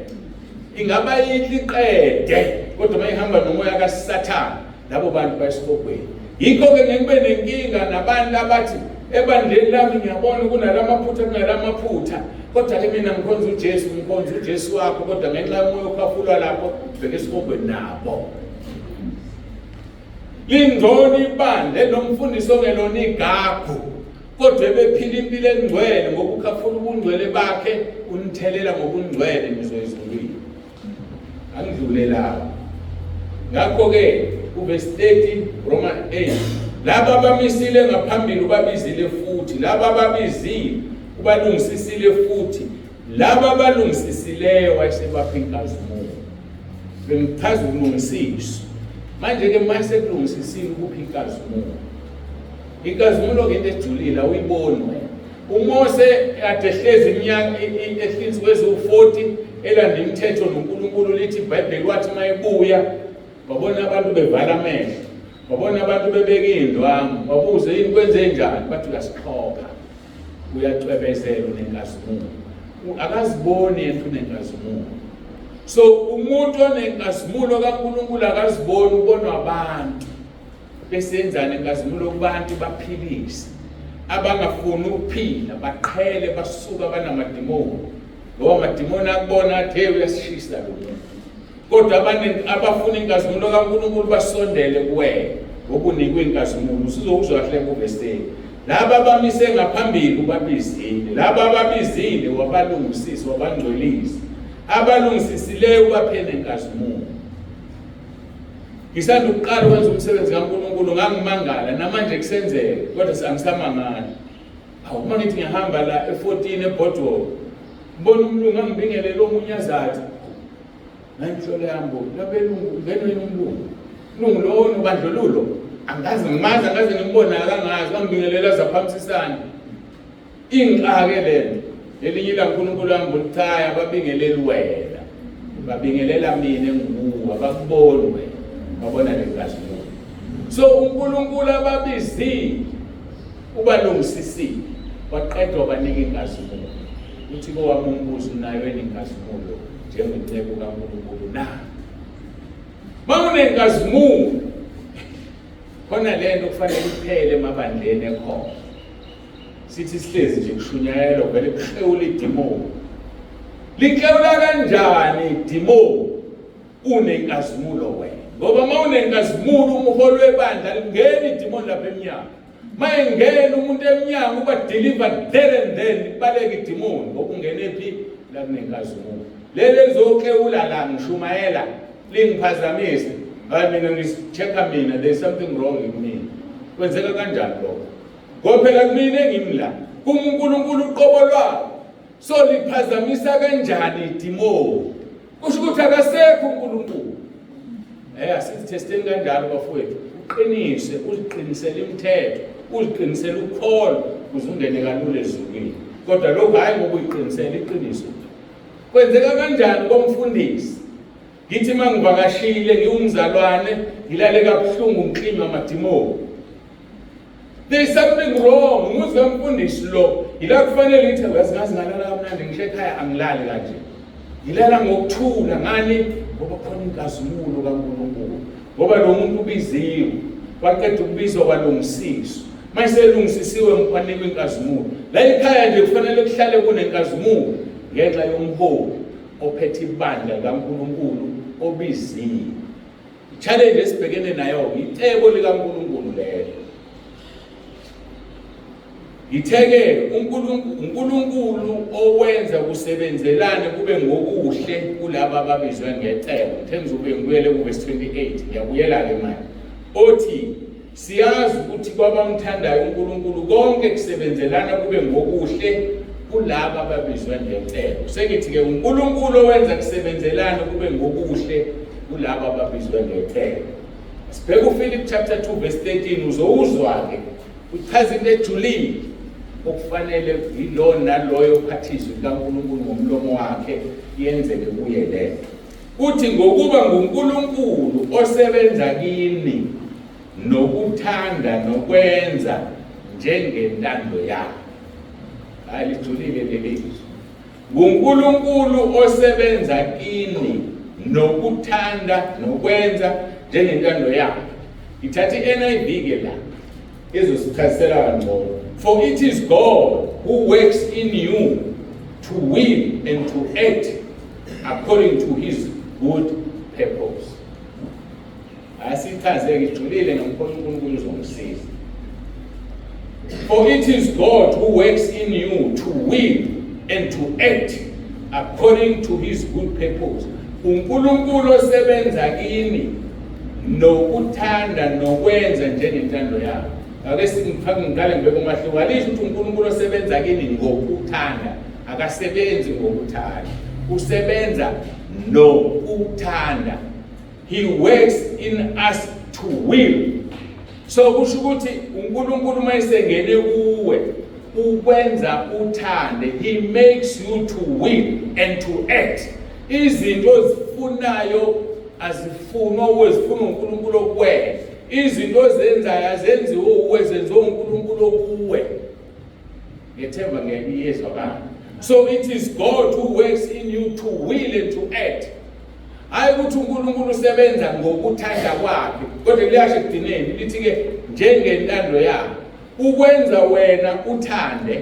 ingaba yinhle iqede kodwa mayihamba nomoya kaSathane labo bantu bayisihogweni. Yikho-ke ngibe nenkinga nabantu abathi ebandleni lami ngiyabona kunalamaphutha kunalamaphutha kodwa-ke mina ngikhonza uJesu, ngikhonza uJesu wakho kodwa ngenxa yomoya okhafulwa lapho bheke esihogweni nabo. Lingcono ibandla enomfundisi ongelona igagu kodwa bephila impilo engcwele ngokukhafula ubungcwele bakhe unithelela ngobungcwele nizoyizulwini. Angidlule lapho. Ngakho-ke uverse 30 Roma 8 laba abamisile ngaphambili ubabizile futhi laba ababizile ubalungisisile futhi laba abalungisisileyo wayesebapha inkazimulo bengichaza ukulungisiswa manje ke mase kulungisisile ukupha inkazimulo into ejulile awuyiboni uMose ade hlezi iminyaka ehlezi kwezu40 elanda imithetho noNkulunkulu lithi iBhayibheli wathi mayebuya babona abantu bevala amehlo babona abantu bebeka indwangu babuze yini kwenze njani bathi uyasikhopha uyacwebezela unenkazimulo akaziboni yena unenkazimulo so umuntu onenkazimulo kaNkulunkulu akaziboni ubonwa abantu besenzana inkazimulo kubantu baphilise abangafuni ukuphila baqhele basuka banamadimoni ngoba amadimoni akubona athi hey uyasishisa lo muntu kodwa abafuna inkazimulo kaNkulunkulu basondele kuwena ngokunikwa inkazimulo usizokuzwa kahle kuveseli laba abamise ngaphambili ubabizile laba ababizile wabalungisisa wabangcwelisa abalungisisileyo baphene inkazimulo ngisanda ukuqala ukwenza umsebenzi kaNkulunkulu ngangimangala namanje kusenzeka kodwa sangisamangala uma ngithi ngihamba la e14 eBodwo mbona umlungu angibingelele omunyazathi nanhlolo yambo labelungu ngenweni umlungu lo nobandlululo angazi ngimazi angaze ngimbona kangazi angibingelela zaphamisisana ingqake lento elinye laNkulunkulu yambo lithaya babingelela wena babingelela mina enguwe abakuboni wena babona lenkazimulo so uNkulunkulu ababizile ubalungisisile waqedwa wabanika inkazimulo uthi kowami umbuzo nayo inkazimulo njengecebo kaNkulunkulu na mawunenkazimulo khona lento kufanele iphele emabandleni ekhona sithi sihlezi nje kushunyayelwa vele kuhlewula idimoni lihlewula kanjani idimoni unenkazimulo wena ngoba mawunenkazimulo umholi webandla lingena idimoni lapha emnyango mayengena umuntu emnyango uba delivered there and then ibaleka idimoni ngoba ungene phi la kunenkazimulo lele lizoklewula la ngishumayela lingiphazamise mina ngichecka mina there's something wrong with me kwenzeka kanjani lokho ngoba phela kumina engimla kuNkulunkulu uqobo lwabo so liphazamisa kanjani idimoni kusho ukuthi akasekho uNkulunkulu asithesteni kanjalo bafowethu uqinise uziqinisele imithetho uziqinisele ukukhona ukuze ungene kalule ezulwini kodwa lokho hayi ngoba uyiqinisele iqiniso kwenzeka kanjani komfundisi ngithi mangivakashile ngiwumzalwane ngilale kabuhlungu ngiqima amadimoni there is something wrong umuzwe womfundisi lo ila kufanele ngithi ngazi ngalala kamnandi ngisho ekhaya angilali kanje ngilala ngokuthula ngani ngoba khona inkazimulo kaNkulunkulu ngoba lo muntu ubiziwe waqeda ukubizwa kwalungisiswa mayiselungisisiwe mkwanikwa inkazimulo la ekhaya nje kufanele kuhlale kunenkazimulo ngenxa yomholi ophethe ibandla kaNkulunkulu obiziwe i-challenge esibhekene nayo icebo likaNkulunkulu lelo itheke uNkulunkulu owenza kusebenzelane kube ngokuhle kulabo ababizwe ngecebo themba ube ngibuyele kuverse 28 ngiyabuyela ke manje othi siyazi ukuthi kwabamthandayo uNkulunkulu konke kusebenzelana kube ngokuhle kulabo ababizwe ngecebo sengithi ke uNkulunkulu owenza kusebenzelane kube ngokuhle kulabo ababizwe ngecebo sibheka uPhilip chapter 2 verse 13 uzowuzwa ke uchaza into ejulile okufanele yilo naloyo phathizwe kaNkulunkulu ngomlomo wakhe yenzeke kuye lento uthi ngokuba nguNkulunkulu osebenza kini nokuthanda nokwenza njengentando yakhe alijulile leli nguNkulunkulu osebenza kini nokuthanda nokwenza njengentando yakhe ithathi NIV ke la ezosichazisela kangcono for it is God who works in you to will and to act according to his good purpose asichaze ngijulile ngoNkulunkulu uzongisiza for it is God who works in you to will and to act according to his good purpose uNkulunkulu osebenza kini nokuthanda nokwenza njengentando yakhe. Ake ngicale ngibeke umahluko. Alisho ukuthi uNkulunkulu osebenza kini ngokuthanda, akasebenzi ngokuthanda. Usebenza nokuthanda. He works in us to will. So kusho ukuthi uNkulunkulu mayisengene kuwe ukwenza uthande. He makes you to will and to act. Izinto ozifunayo azifunwa wezifuna uNkulunkulu okwenza. Izinto ozenzayo azenziwe uwenzenziwe uNkulunkulu kuwe. Ngethemba ngiyezwa kana. So it is God who works in you to will and to act. Hayi ukuthi uNkulunkulu usebenza ngokuthanda kwakhe, kodwa liyasho ekugcineni lithi ke njengentando yakhe ukwenza wena uthande,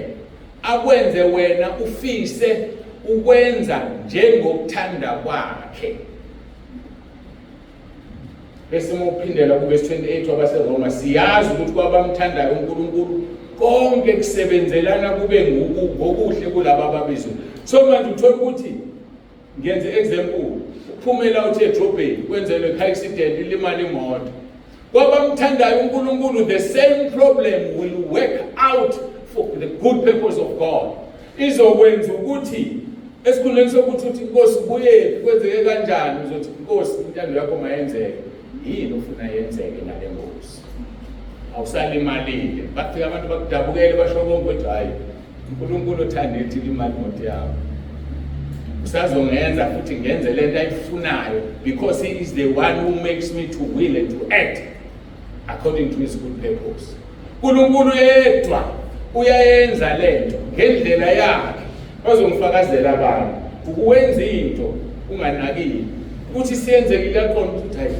akwenze wena ufise ukwenza njengokuthanda kwakhe. Bese uphindela ku verse 28 wabaseRoma, siyazi ukuthi kwabamthandayo uNkulunkulu konke kusebenzelana kube ngokuhle kulabo ababizwe. So manje uthola ukuthi ngenze example, uphumela uthe edrobheni kwenzelwe car accident ilimala imoto. Kwabamthandayo uNkulunkulu the same problem will work out for the good purpose of God. Izokwenza ukuthi esikhundleni sokuthi uthi Nkosi buye kwenzeke kanjani, uzothi Nkosi intando yakho mayenzeke. Yini ufuna yenzeke ngale ngozi? Awusalimalile. Bafika abantu bakudabukele basho konke ukuthi hayi uNkulunkulu uthanda ethi imali imoto yakho. Usazongenza futhi ngenze lento ayifunayo because he is the one who makes me to will and to act according to his good purpose. uNkulunkulu yedwa uyayenza lento ngendlela yakhe. Bazongifakazela abantu ukwenza into unganakile ukuthi siyenzekile aqonda ukuthi hayi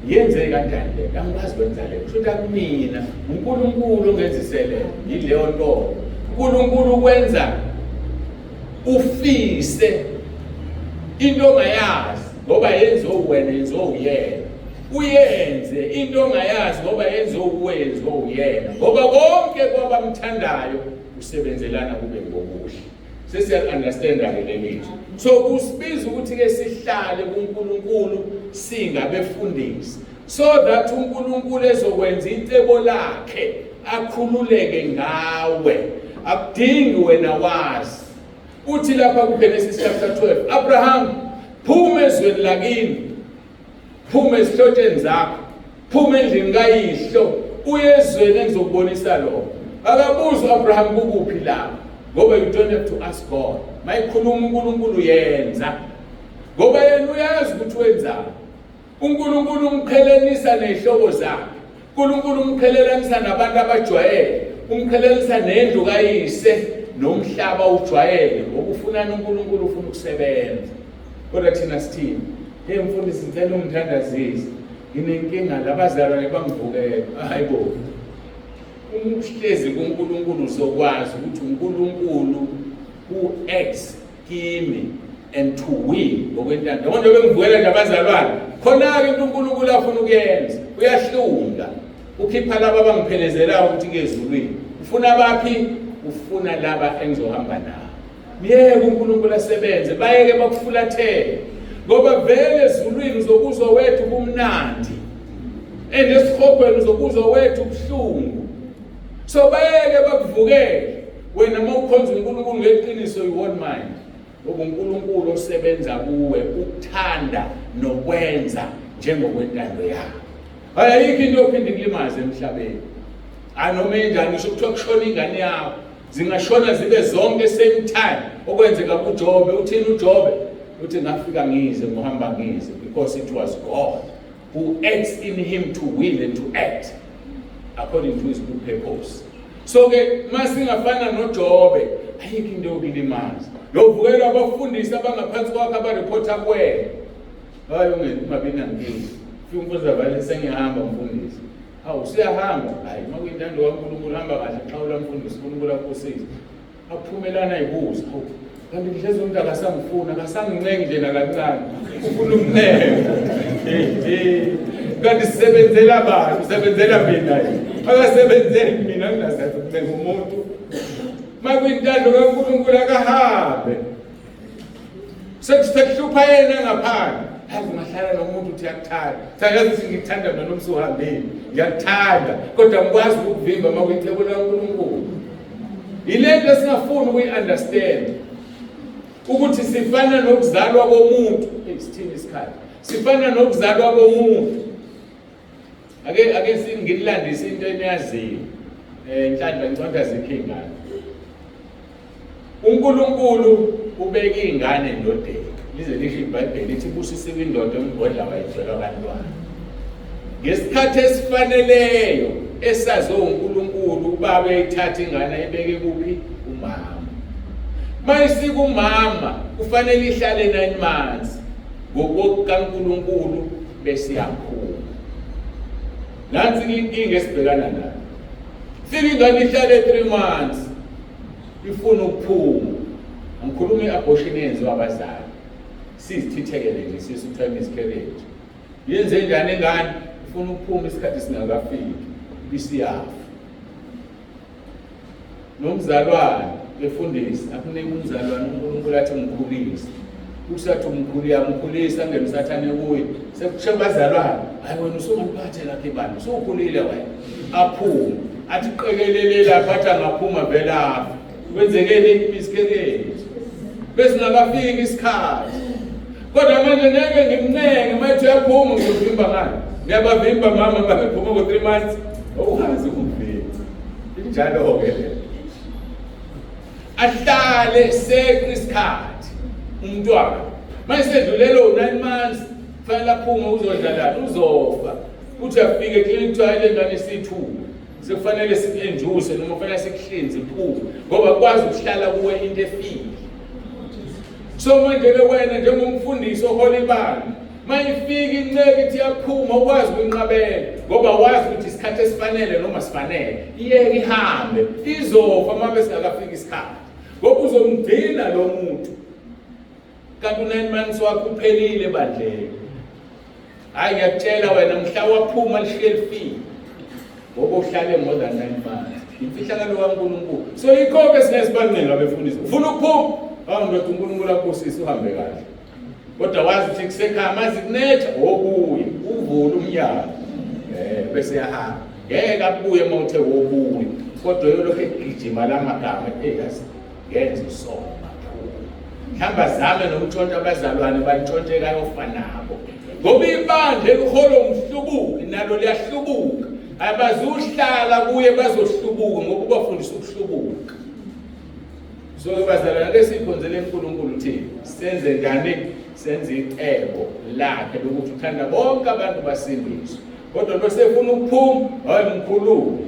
yenzeke kanjani le angikwazi kwenza le kusho ukuthi akumina uNkulunkulu ongenzisele yileyo nto. uNkulunkulu kwenza ufise into ongayazi ngoba yenziwe wena yenziwe uyena. Uyenze into ongayazi ngoba yenziwe uwenziwe uyena, ngoba konke kwabamthandayo kusebenzelana kube ngokuhle. Sesiya understand ke lelithi. So kusibiza ukuthi ke sihlale kuNkulunkulu singabefundisi so that uNkulunkulu ezokwenza intebo lakhe akhululeke ngawe, akudingi wena wazi. Uthi lapha kuGenesis chapter 12, Abraham phuma ezweni lakini, phuma ezihlotsheni zakho, phuma endlini kayihlo, uye ezweni engizokubonisa lo. Akabuza uAbraham kukuphi lapha, ngoba you don't have to ask God. Mayikhuluma uNkulunkulu yenza, ngoba yena uyazi ukuthi wenzani. uNkulunkulu umqhelenisa nezihlobo zakhe, uNkulunkulu umqhelelanisa nabantu abajwayele, umqhelelanisa nendlu kayise nomhlaba ujwayele. Ngokufunana uNkulunkulu ufuna ukusebenza. Kodwa thina sithini? Mfundisi ngicela ungithandazise, nginenkinga labazalwane bangivukela. Hayibo, umhlezi kuNkulunkulu uzokwazi ukuthi uNkulunkulu who acts kimi and to will ngokwentando. Ngoba njengoba ngivukela nje abazalwane, khona-ke into uNkulunkulu afuna ukuyenza. Uyahlunga ukhipha laba abangiphelezelayo ukuthi kezulwini. Ufuna baphi? Ufuna laba engizohamba nabo. Miyeke uNkulunkulu asebenze, bayeke bakufulathele, ngoba vele ezulwini uzokuzwa wethu kumnandi esikhopweni uzokuzwa wethu kubuhlungu. So bayeke bakuvukele, wena mawukhonza uNkulunkulu ngeqiniso you won't mind, ngoba uNkulunkulu osebenza kuwe ukuthanda nokwenza njengokwentando yakhe. Ayikho into ophinde kulimaze emhlabeni. Anoma enjani ngisho kuthiwa kushona ingane yakho, zingashona zibe zonke same time. Okwenzeka kuJobe, uthini uJobe? Uthi ngafika ngize ngohamba ngize because it was God who acts in him to will and to act according to his good purpose. So ke masingafana noJobe, ayikho into yokulimaza. Yovukela abafundisi abangaphansi kwakhe abareporta kuwena. Hayi ungabi nankinga. Umfuza vale sengihamba mfundisi. Hawu siyahamba. Hayi makuyintando kaNkulunkulu hamba kahle xawula mfundisi uNkulunkulu akusiza. Aphumelana ibuza. Hawu kanti mhlezi umuntu akasangifuna, akasangincenga nje nakancane. Ufuna ukuncenga. Kanti sisebenzela abantu, usebenzela mina. Akasebenzeli mina nginasazi ukuncenga umuntu. Makuyintando kaNkulunkulu akahambe. Sekuhlupha yena ngaphandle. Hayi ngahlala nomuntu uthi uyakuthanda. Sayazi ngikuthanda noma usuhambile. Ngiyakuthanda kodwa ngikwazi ukuvimba makuyithebula kaNkulunkulu. Yilento singafuni ukuyi-understand. Ukuthi sifana nokuzalwa komuntu, sithini isikhathi. Sifana nokuzalwa komuntu. Ake singilandise into eniyaziyo. Inhlanhla ngicela zikhingana. uNkulunkulu ubeka ingane endodeni. Lize lisho iBhayibheli lithi busisiwe indoda emgodla wayithelwa abantwana. Ngesikhathi esifaneleyo esazo uNkulunkulu ubaba eyithatha ingane ayibeke kuphi? Umama. Mayisika umama kufanele ihlale 9 months ngokukaNkulunkulu bese iyaphuma. Nansi inkinga esibhekana nayo. Fika ingane ihlale 3 months ifuna ukuphuma. Angikhulumi abortion yenziwa abazali. Sizithithekele nje sisuthiwa miscarriage. Yenze njani ingane ifuna ukuphuma isikhathi singakafiki bisiyafa. Nomzalwane befundisa akunika umzalwane uNkulunkulu athi umkhulise. Usathi umkhulisa ngemsathane kuye. Sekusho bazalwane, hayi wena usungiphathe lapha ibani. Usukhulile wena. Aphume. Athi qekelele lapha athi angaphuma vela apha. Kwenzekele miscarriage. Bese ngakafiki isikhathi. Kodwa manje ngeke ngimnenge mathi uyaphuma ngizovimba ngani. Ngiyabavimba mama babephuma ngo 3 months. Awuhazi ukuvimba. Injalo ke. Ahlale sekrisikhathi umntwana. Manje sedlulelo 9 months fanele aphume uzodlala uzofa. Uthi afike eklinikhi twayile ngane isithuba. Sekufanele sikenjuse noma kufanele sikuhlinze iphupho ngoba kwazi ukuhlala kuwe into efile. So manje wena njengomfundisi ohola ibandla mayifika inceke ithi yaphuma ukwazi ukunqabela ngoba wazi ukuthi isikhathi esifanele noma sifanele iyeke ihambe izofa mabe singakafika isikhathi ngoba uzomgcina lo muntu kanti 9 months wakho uphelile bandleni. Hayi ngiyakutshela wena mhla waphuma lishiye lifile ngoba uhlale more than 9 months imfihlakalo kaNkulunkulu. So yikho-ke sinesibangela befundisi ufuna ukuphuma ndoda uNkulunkulu akusise uhambe kahle. Kodwa wazi ukuthi kusekhaya mazi kunetha obuye uvule umnyango bese yahamba. Ngeke abuye mawuthe wobuye kodwa yolokhu egijima lamagama eyasi ngenze isoma hamba zame nokutshontsha abazalwane bantshontshe kayofanabo ngoba ibandla eliholwa umhlubuki nalo liyahlubuka. Abazuhlala kuye bazohlubuka ngoba bafundisa ukuhlubuka. So bazalwane lesikhonzele uNkulunkulu uthini senze njani senze icebo lakhe lokuthi uthanda bonke abantu basindiswe. Kodwa losefuna ukuphuma hayi mkhulu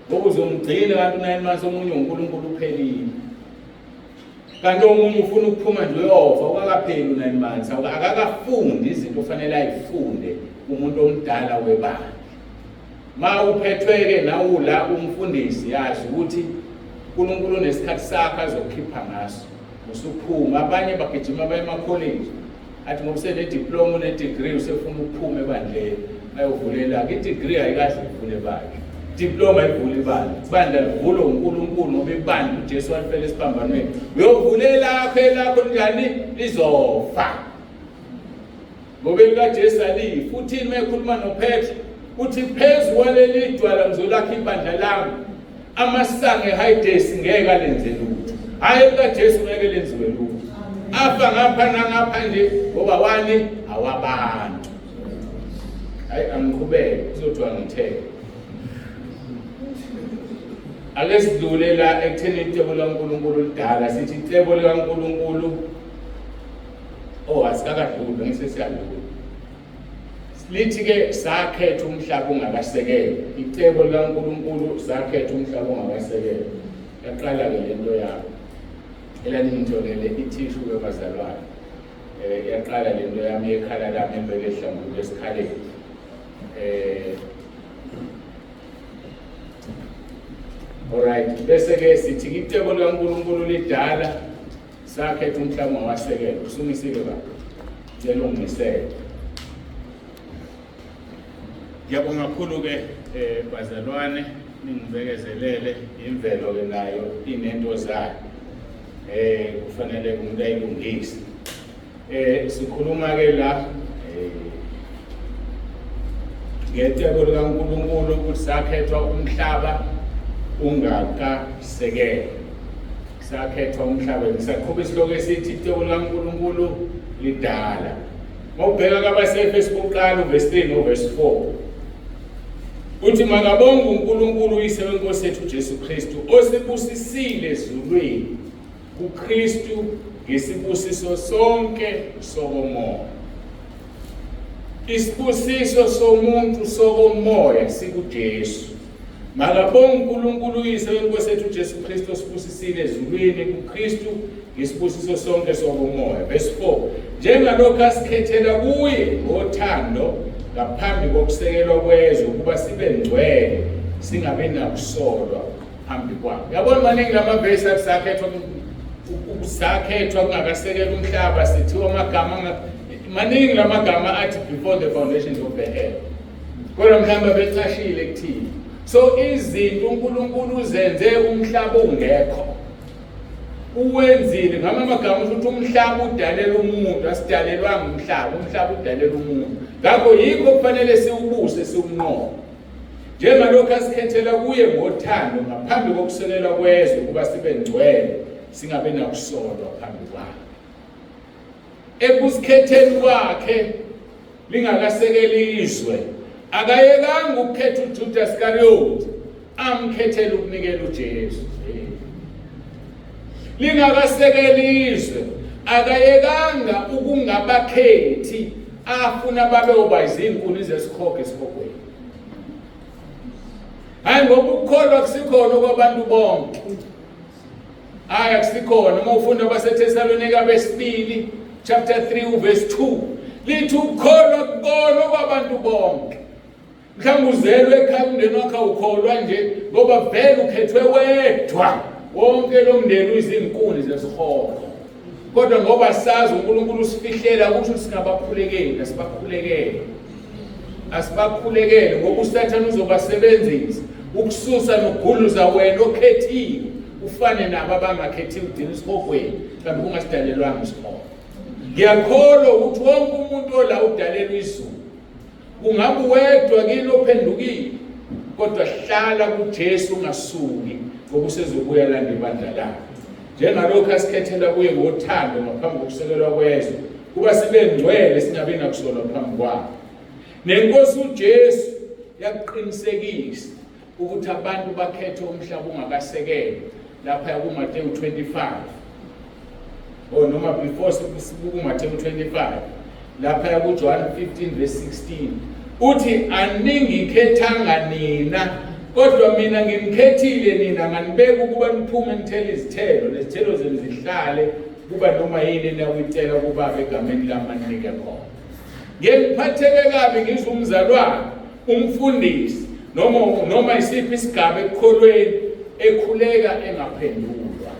ngoba uzomgcina kanti 9 months omunye uNkulunkulu uphelile. Kanti omunye ufuna ukuphuma nje uyofa ukakapheli 9 months akakafundi izinto ofanele ayifunde umuntu omdala webandla. Ma uphethweke nawu la umfundisi yazi ukuthi uNkulunkulu nesikhathi sakhe azokhipha ngaso. Usuphuma abanye bagijima baye emacollege athi ngoba senediploma unedegree usefuna ukuphuma ebandleni ayovulela idegree ayikaze ivule bandla. Diploma ivule ibandla livulwa uNkulunkulu ngoba ibandla uJesu walifela esiphambanweni. Uyovulela lakho njani lizofa. Ngoba likaJesu alifi futhi mekhuluma noPetro uthi phezu kwaleli dwala ngizolakha ibandla lami. Amasange hayidesi ngeke alenze lutho. Hayi kaJesu ngeke lenziwe lutho. Afa ngapha nangapha nje ngoba wani awabantu. Hayi angiqhubeke uzothiwa ngitheke. Ake sidlule la ekutheni icebo likaNkulunkulu lidala sithi icebo likaNkulunkulu asikakadluli ngisesiyadlula. Lithi ke sakhetha umhlaba ungakasekeli. Icebo likaNkulunkulu sakhetha umhlaba ungakasekeli. Yaqala ke lento yakho. Elani ngitholele ithishu kwabazalwane. Yaqala lento yami ekhala lami embele ehlangulo esikhaleni. Alright, bese ke sithi icebo likaNkulunkulu lidala sakhetha umhlaba ungakasekeli. Usumisile ba? Ngelungisele. Ngiyabonga kakhulu ke bazalwane ningibekezelele imvelo ke nayo inento zayo kufanele umuntu ayilungise sikhuluma ke la Ngecebo likaNkulunkulu ukuthi sakhethwa umhlaba ungakasekelwa. Sakhethwa umhlaba ngisaqhubha isihloko esithi icebo likaNkulunkulu lidala. Mawubheka kwabaseFesu kuqala uverse 3 noverse 4. Uthi makabonge uNkulunkulu uyise weNkosi yethu uJesu Kristu osibusisile ezulwini kuKristu ngesibusiso sonke sokomoya. Isibusiso somuntu sokomoya sikuJesu. Makabonge uNkulunkulu uyise weNkosi yethu uJesu Kristu osibusisile ezulwini kuKristu ngesibusiso sonke sokomoya. Verse 4. Njengalokho asikhethela kuye ngothando ngaphambi kokusekelwa kwezwe ukuba sibe ngcwele singabe nakusolwa phambi kwakhe. Yabona maningi lamavesi athi sakhethwa kungakasekela umhlaba sithiwa amagama maningi lamagama athi before the foundations of the earth. Kodwa mhlawumbe becashile kuthini. So izinto uNkulunkulu zenze umhlaba ungekho. Uwenzile ngama amagama ukuthi umhlaba udalela umuntu asidalelwanga umhlaba udalela umuntu. Ngakho yikho kufanele siwubuse siwunqobe. Njengalokho asikhethela kuye ngothando ngaphambi kokusekelwa kwezwe ukuba sibe ngcwele singabe nakusolwa phambi kwakhe. Ekusikhetheni kwakhe lingakasekeli izwe akayekanga ukukhetha uJudas Iscariot amkhethela ukunikela uJesu. Lingakasekeli izwe akayekanga ukungabakhethi afuna babe oba izinkuni zesikhokho esikhokweni. Hayi ngoba ukukholwa kusikhona kwabantu bonke. Hayi akusikhona uma ufunda kwaseThesalonika besibili chapter 3 verse 2 lithi ukukholwa kukhona kwabantu bonke. Mhlawumbe uzelwe ekhaya umndeni wakhe ukholwa nje ngoba vele ukhethwe wedwa wonke lo mndeni uyizinkuni zesikhokho. Kodwa ngoba sazi uNkulunkulu usifihlela ukuthi singabakhulekeli asibakhulekele ngoba uSathane uzobasebenzisa ukususa nokuguluza wena okhethiwe ufane nabo abangakhethiwe udini isikhokweni kanti kungasidalelwanga isikhokho. Ngiyakholwa ukuthi wonke umuntu ola udalelwe izulu. Ungabe wedwa kini ophendukile kodwa hlala kuJesu ungasuki ngoba usezobuya landa ibandla lakhe. Njengalokho asikhethela kuye ngothando ngaphambi kokusekelwa kwezwe kuba sibe ngcwele singabe nakusolwa phambi kwakhe. Nenkosi uJesu yakuqinisekisa ukuthi abantu bakhethe umhlaba ungakasekelwa lapha kuMateyu 25 noma before kuMateyu 25 lapha kuJohn 15 verse 16 uthi aningikhethanga nina kodwa mina ngimkhethile nina nganibeka ukuba niphume nithele izithelo nezithelo zenu zihlale kuba noma yini enawuyitela kubaba egameni lami aninike khona. Ngemphatheke kabi ngizwe umzalwane umfundisi noma isiphi isigaba ekukholweni ekhuleka engaphendulwa.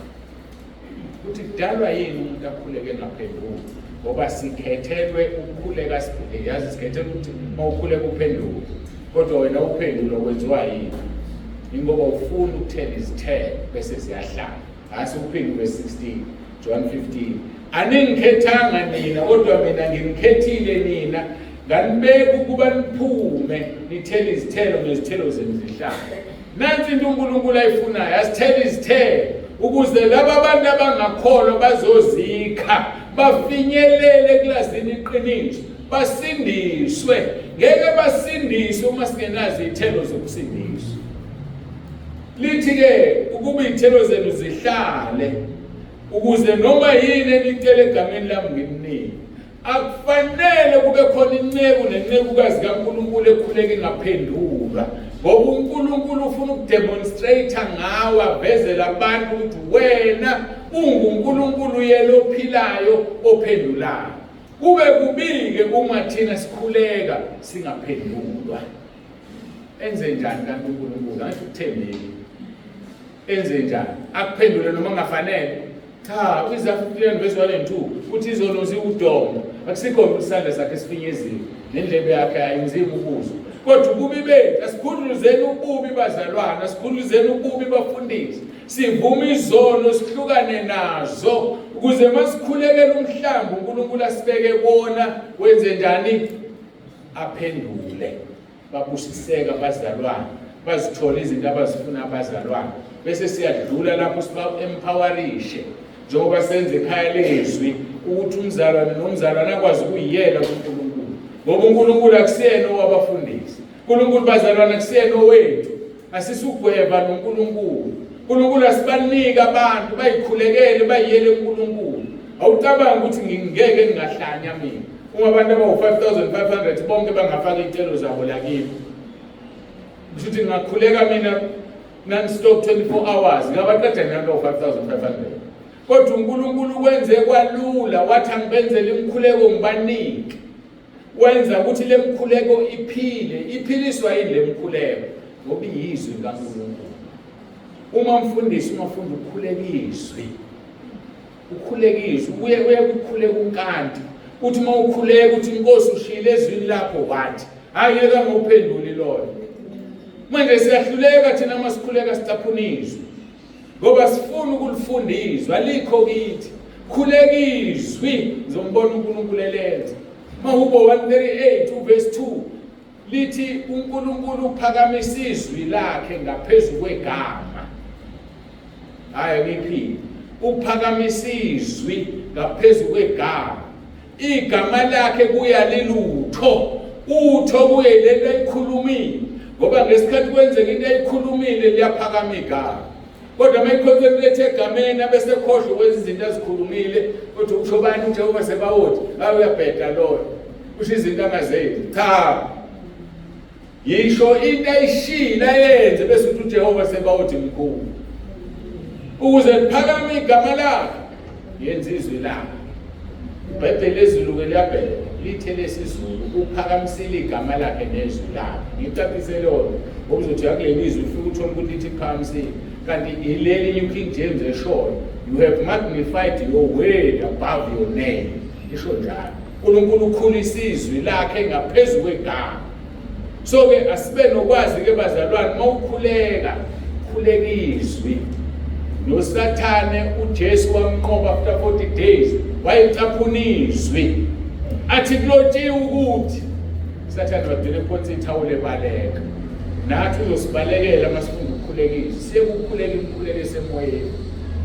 Uthi kudalwa yini umuntu akhuleke engaphendulwa? Ngoba sikhethelwe ukukhuleka sibheke. Yazi sikhethelwe ukuthi mawukhuleka uphendule. Kodwa wena uphendula kwenziwa yini? Ingoba ufuna ukuthela izithelo bese ziyahlala. Hasi uphendule 16 John 15. Aningikhethanga nina kodwa mina ngimkhethile nina nganibeka ukuba niphume nithele izithelo nezithelo zenu zihlale. Nansi into uNkulunkulu ayifunayo asithele izithelo ukuze laba abantu abangakholwa bazozikha bafinyelele ekulazini iqiniso basindiswe. Ngeke basindiswe uma singenazo izithelo zokusindiswa. Lithi ke ukuba izithelo zenu zihlale ukuze noma yini enitele egameni lami ngininike. Akufanele kube khona inceku nencebukazi kaNkulunkulu ekhuleke ingaphendulwa ngoba uNkulunkulu ufuna ukudemonstrate ngawe avezela abantu ukuthi wena unguNkulunkulu yena ophilayo ophendulayo. Kube kubike uma thina sikhuleka singaphendulwa. Enze njani kanti uNkulunkulu? Angithi ukuthembile. Enze njani? Akuphendule noma ngafanele. Cha, uZakhariya verse 1 and 2 uthi izono ziwudonga. Akusikho isandla sakhe sifinyezile nendlebe yakhe ayinzima ukuzwa. Kodwa ububi bethu asikhuluzeni ububi bazalwana, asikhuluzeni ububi bafundisi. Sivuma izono sihlukane nazo ukuze masikhulekela umhlamba uNkulunkulu asibeke wona wenze njani aphendule babusiseka abazalwane bazithola izinto abazifuna abazalwane bese siyadlula lapho siba empowerishe njengoba senze ekhaya lezwi ukuthi umzalwane nomzalwane akwazi ukuyiyela kuNkulunkulu ngoba uNkulunkulu akusiyena owabafundisi uNkulunkulu bazalwane akusiyena owethu asisugweba noNkulunkulu uNkulunkulu asibanika abantu bayikhulekele bayiyele kuNkulunkulu awucabanga ukuthi ngingeke ngingahlanya mina uma abantu abawu-5,500 bonke bangafaka iy'celo zabo lakini ukuthi ngingakhuleka mina non-stop 24 hours ngabaqeda nalo 5,500 kodwa uNkulunkulu kwenze kwalula wathi angibenzele imikhuleko ngibanike wenza ukuthi le mikhuleko iphiliswa yini le mikhuleko ngoba iyizwi likaNkulunkulu uma mfundisi umafunda ukhulekiswe uye ukukhuleka unkanti uthi uma ukhuleka ukuthi inkosi ushile ezwini lapho wathi ayeka ngophenduli loyo manje siyahluleka thina masikhuleka sicaphuniswe ngoba sifuna ukulifundiswa alikho kithi khulekizwi zombona uNkulunkulu elenza Mahubo 138 verse 2 lithi uNkulunkulu uphakamisa izwi lakhe ngaphezulu kwegama hayi ngiphi uphakamisa izwi ngaphezulu kwegama igama lakhe kuya lilutho utho kuye lento ayikhulumile ngoba ngesikhathi kwenzeka into ayikhulumile liyaphakama igama kodwa mayiconcentrate egameni abese khohlwa ukwenza izinto ezikhulumile kodwa usho bani uJehova sebawothi uyabheda loyo usho izinto angazenzi cha yisho into ayishila yenze bese uthi uJehova sebawothi mkhulu ukuze liphakame igama lakhe yenza izwi lakhe iBhayibheli ezulu liyabheka lithe lesizulu uphakamisile igama lakhe nezwi lakhe ngicacisele lona ngoba uzothi yakuleli izwi ufike uthola ukuthi lithi phakamisile kanti ileli New King James eshoyo you have magnified your word above your name isho njalo uNkulunkulu ukhulisa izwi lakhe ngaphezulu kwegama so ke asibe nokwazi ke bazalwane mawukhuleka khuleka izwi noSathane uJesu wamnqoba after 40 days wayecaphuniswe athi kulotshiwe ukuthi Sathane wadele phonsi ithawule ebaleka nathi uzosibalekela masifuna ukukhulekisa siyekukhuleka imikhuleko esemoyeni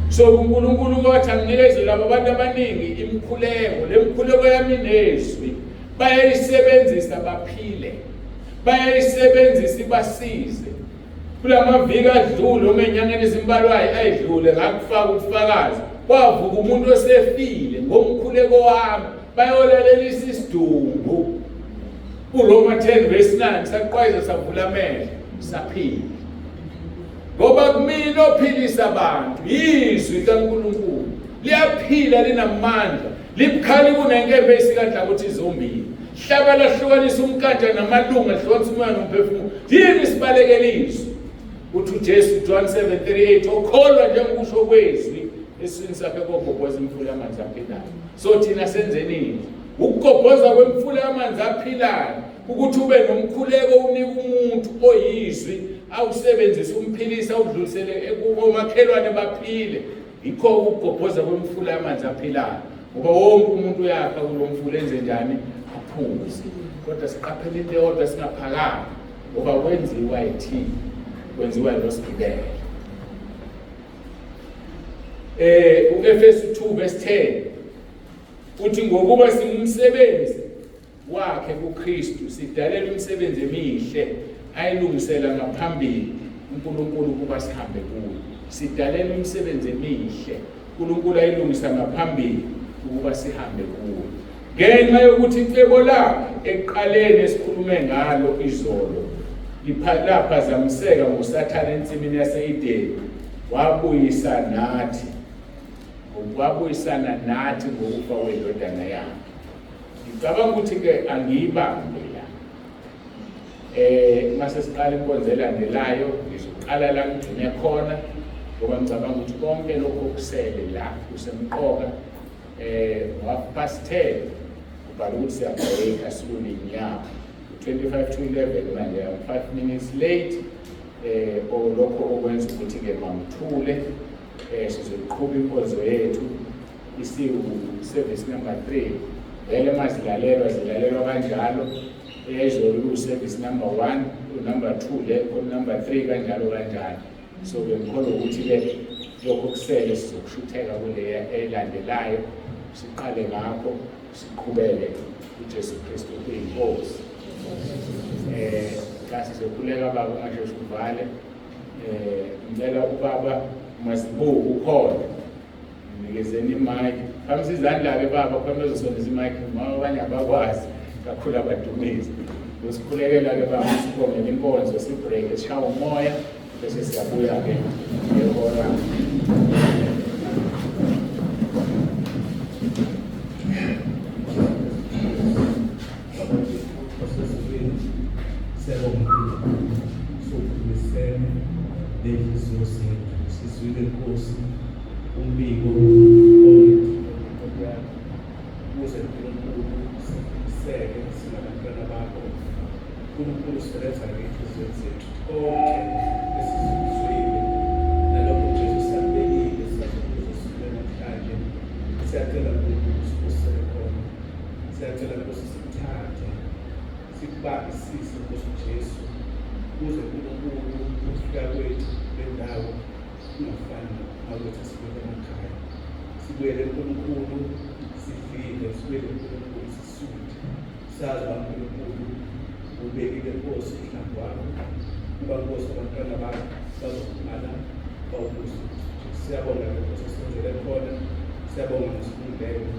so uNkulunkulu wathi anginikeze labo abantu abaningi imikhuleko le mikhuleko yami nezwi bayayisebenzisa baphile bayayisebenzisa ibasize kulamaviki adlule uma enyangeni ezimbalwayo ayidlule ngakufaka ubufakazi kwavuka umuntu osefile ngomkhuleko wami bayolalelisa isidumbu uRoma 10 verse 9 saqhwayeza savula amehlo saphila ngoba kumina ophilisa abantu izwi kaNkulunkulu liyaphila linamandla libukhali kunenkembe esikadlakuthi zombili hlaba lahlukanisa umkanta namalunga hlukanisa umoya nomphefumulo yini sibalekelizwe uthi uJesu John 7:38 okholwa njengokusho kwezwi eswini sakhe kogobhoza imfula yamanzi aphilayo so thina senzeni ukugobhoza kwemfula yamanzi aphilayo ukuthi ube nomkhuleko unika umuntu oyizwi awusebenzisa umphilisa udlulisele kumakhelwane baphile yikho ukugobhoza kwemfula yamanzi aphilayo ngoba wonke umuntu uyakha kulomfula enze njani aphuze kodwa siqaphele into eyodwa singaphakama ngoba kwenziwa yithini kwenziwa nosigibele uEfesu 2 verse 10 uthi ngokuba singumsebenzi wakhe kuKristu sidalela imisebenzi emihle ayilungisela ngaphambili uNkulunkulu kuba sihambe kuyo sidalela imisebenzi emihle uNkulunkulu ayilungisa ngaphambili ukuba sihambe kuyo ngenxa yokuthi icebo lakhe eqaleni esikhulume ngalo izolo laphazamiseka nguSathane ensimini yase-Edeni wabuyisana nathi ngokufa kwendodana yakhe ngicabanga ukuthi-ke angiyibambe la mase siqala inkonzo elandelayo ngizoqala la ngigcine khona ngoba ngicabanga ukuthi konke lokho okusele la kusemqoka 10:30 ubhala ukuthi siyabreaka silule inyama 25 to 11 manje 5 minutes late lokho okwenza ukuthi-ke mamthule sizoqhuba inkonzo yethu isiwu-service number 3 vele zilalelwa kanjalo service number 1 number 2 number 3 kanjalo so ngikholwa ukuthi-ke lokho kusele sizokushutheka kuleya elandelayo siqale ngakho siqhubele uJesu Kristu kuyinkosi. Xa sizokhuleka baba ungasho uvale ngicela ubaba Masibuku ukhona nikezeni imike phambi izandla-ke baba phambi bezosondeza imike ngoba abanye abakwazi kakhulu abadumisi usikhulekela-ke baba sibongele inkonzo sibreak sishawa umoya bese siyabuya-ke ngehora sizwile Nkosi umbiko ukuze uNkulunkulu siseke singabantwana bakho. uNkulunkulu sibeletha ngey'nhliziyo zethu konke esizwile nalokho Jesu sakubekile sazokuzosile namhlanje. Siyacela uNkulunkulu sibusele khona, siyacela Nkosi sikuthathe sikubambisise Nkosi Jesu ukuze uNkulunkulu ukufika kwethu lendawo kungafani nalokho sibuyele emakhaya. Sibuyele uNkulunkulu sifile, sibuyele uNkulunkulu sisude, sazi uNkulunkulu ubekile Nkosi umhlambi wakho uba Nkosi abantwana bakho bazokhumala bawubuze. Siyabonga Nkosi senzele khona, siyabonga ngesibundelo.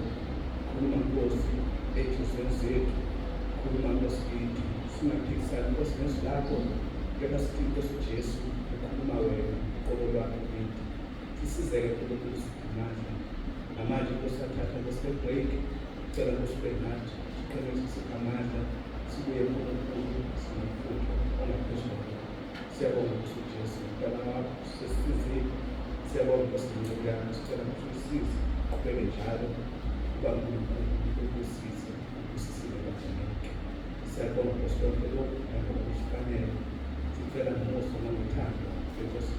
Khuluma Nkosi ey'nhliziyweni zethu, khuluma Nkosi kithi singaphikisani Nkosi ngezwi lakho, kepha sithi Nkosi Jesu ukhuluma wena uqobo lwakho kithi. Sisizeke uNkulunkulu sigamandla namanje Nkosi sathatha Nkosi break, cela Nkosi ube nathi siqinise sigamandla sibuye uNkulunkulu sinamfutho ongaphezulu. Siyabonga Nkosi Jesu mntwana wakho sesisizile, siyabonga Nkosi ngcebo yakho, sicela ukuthi usize qhubeke njalo uba uNkulunkulu ukusize usisile kabaneke. Siyabonga Nkosi konke lokhu nangokufanele sicela ngomusa nangothando Nkosi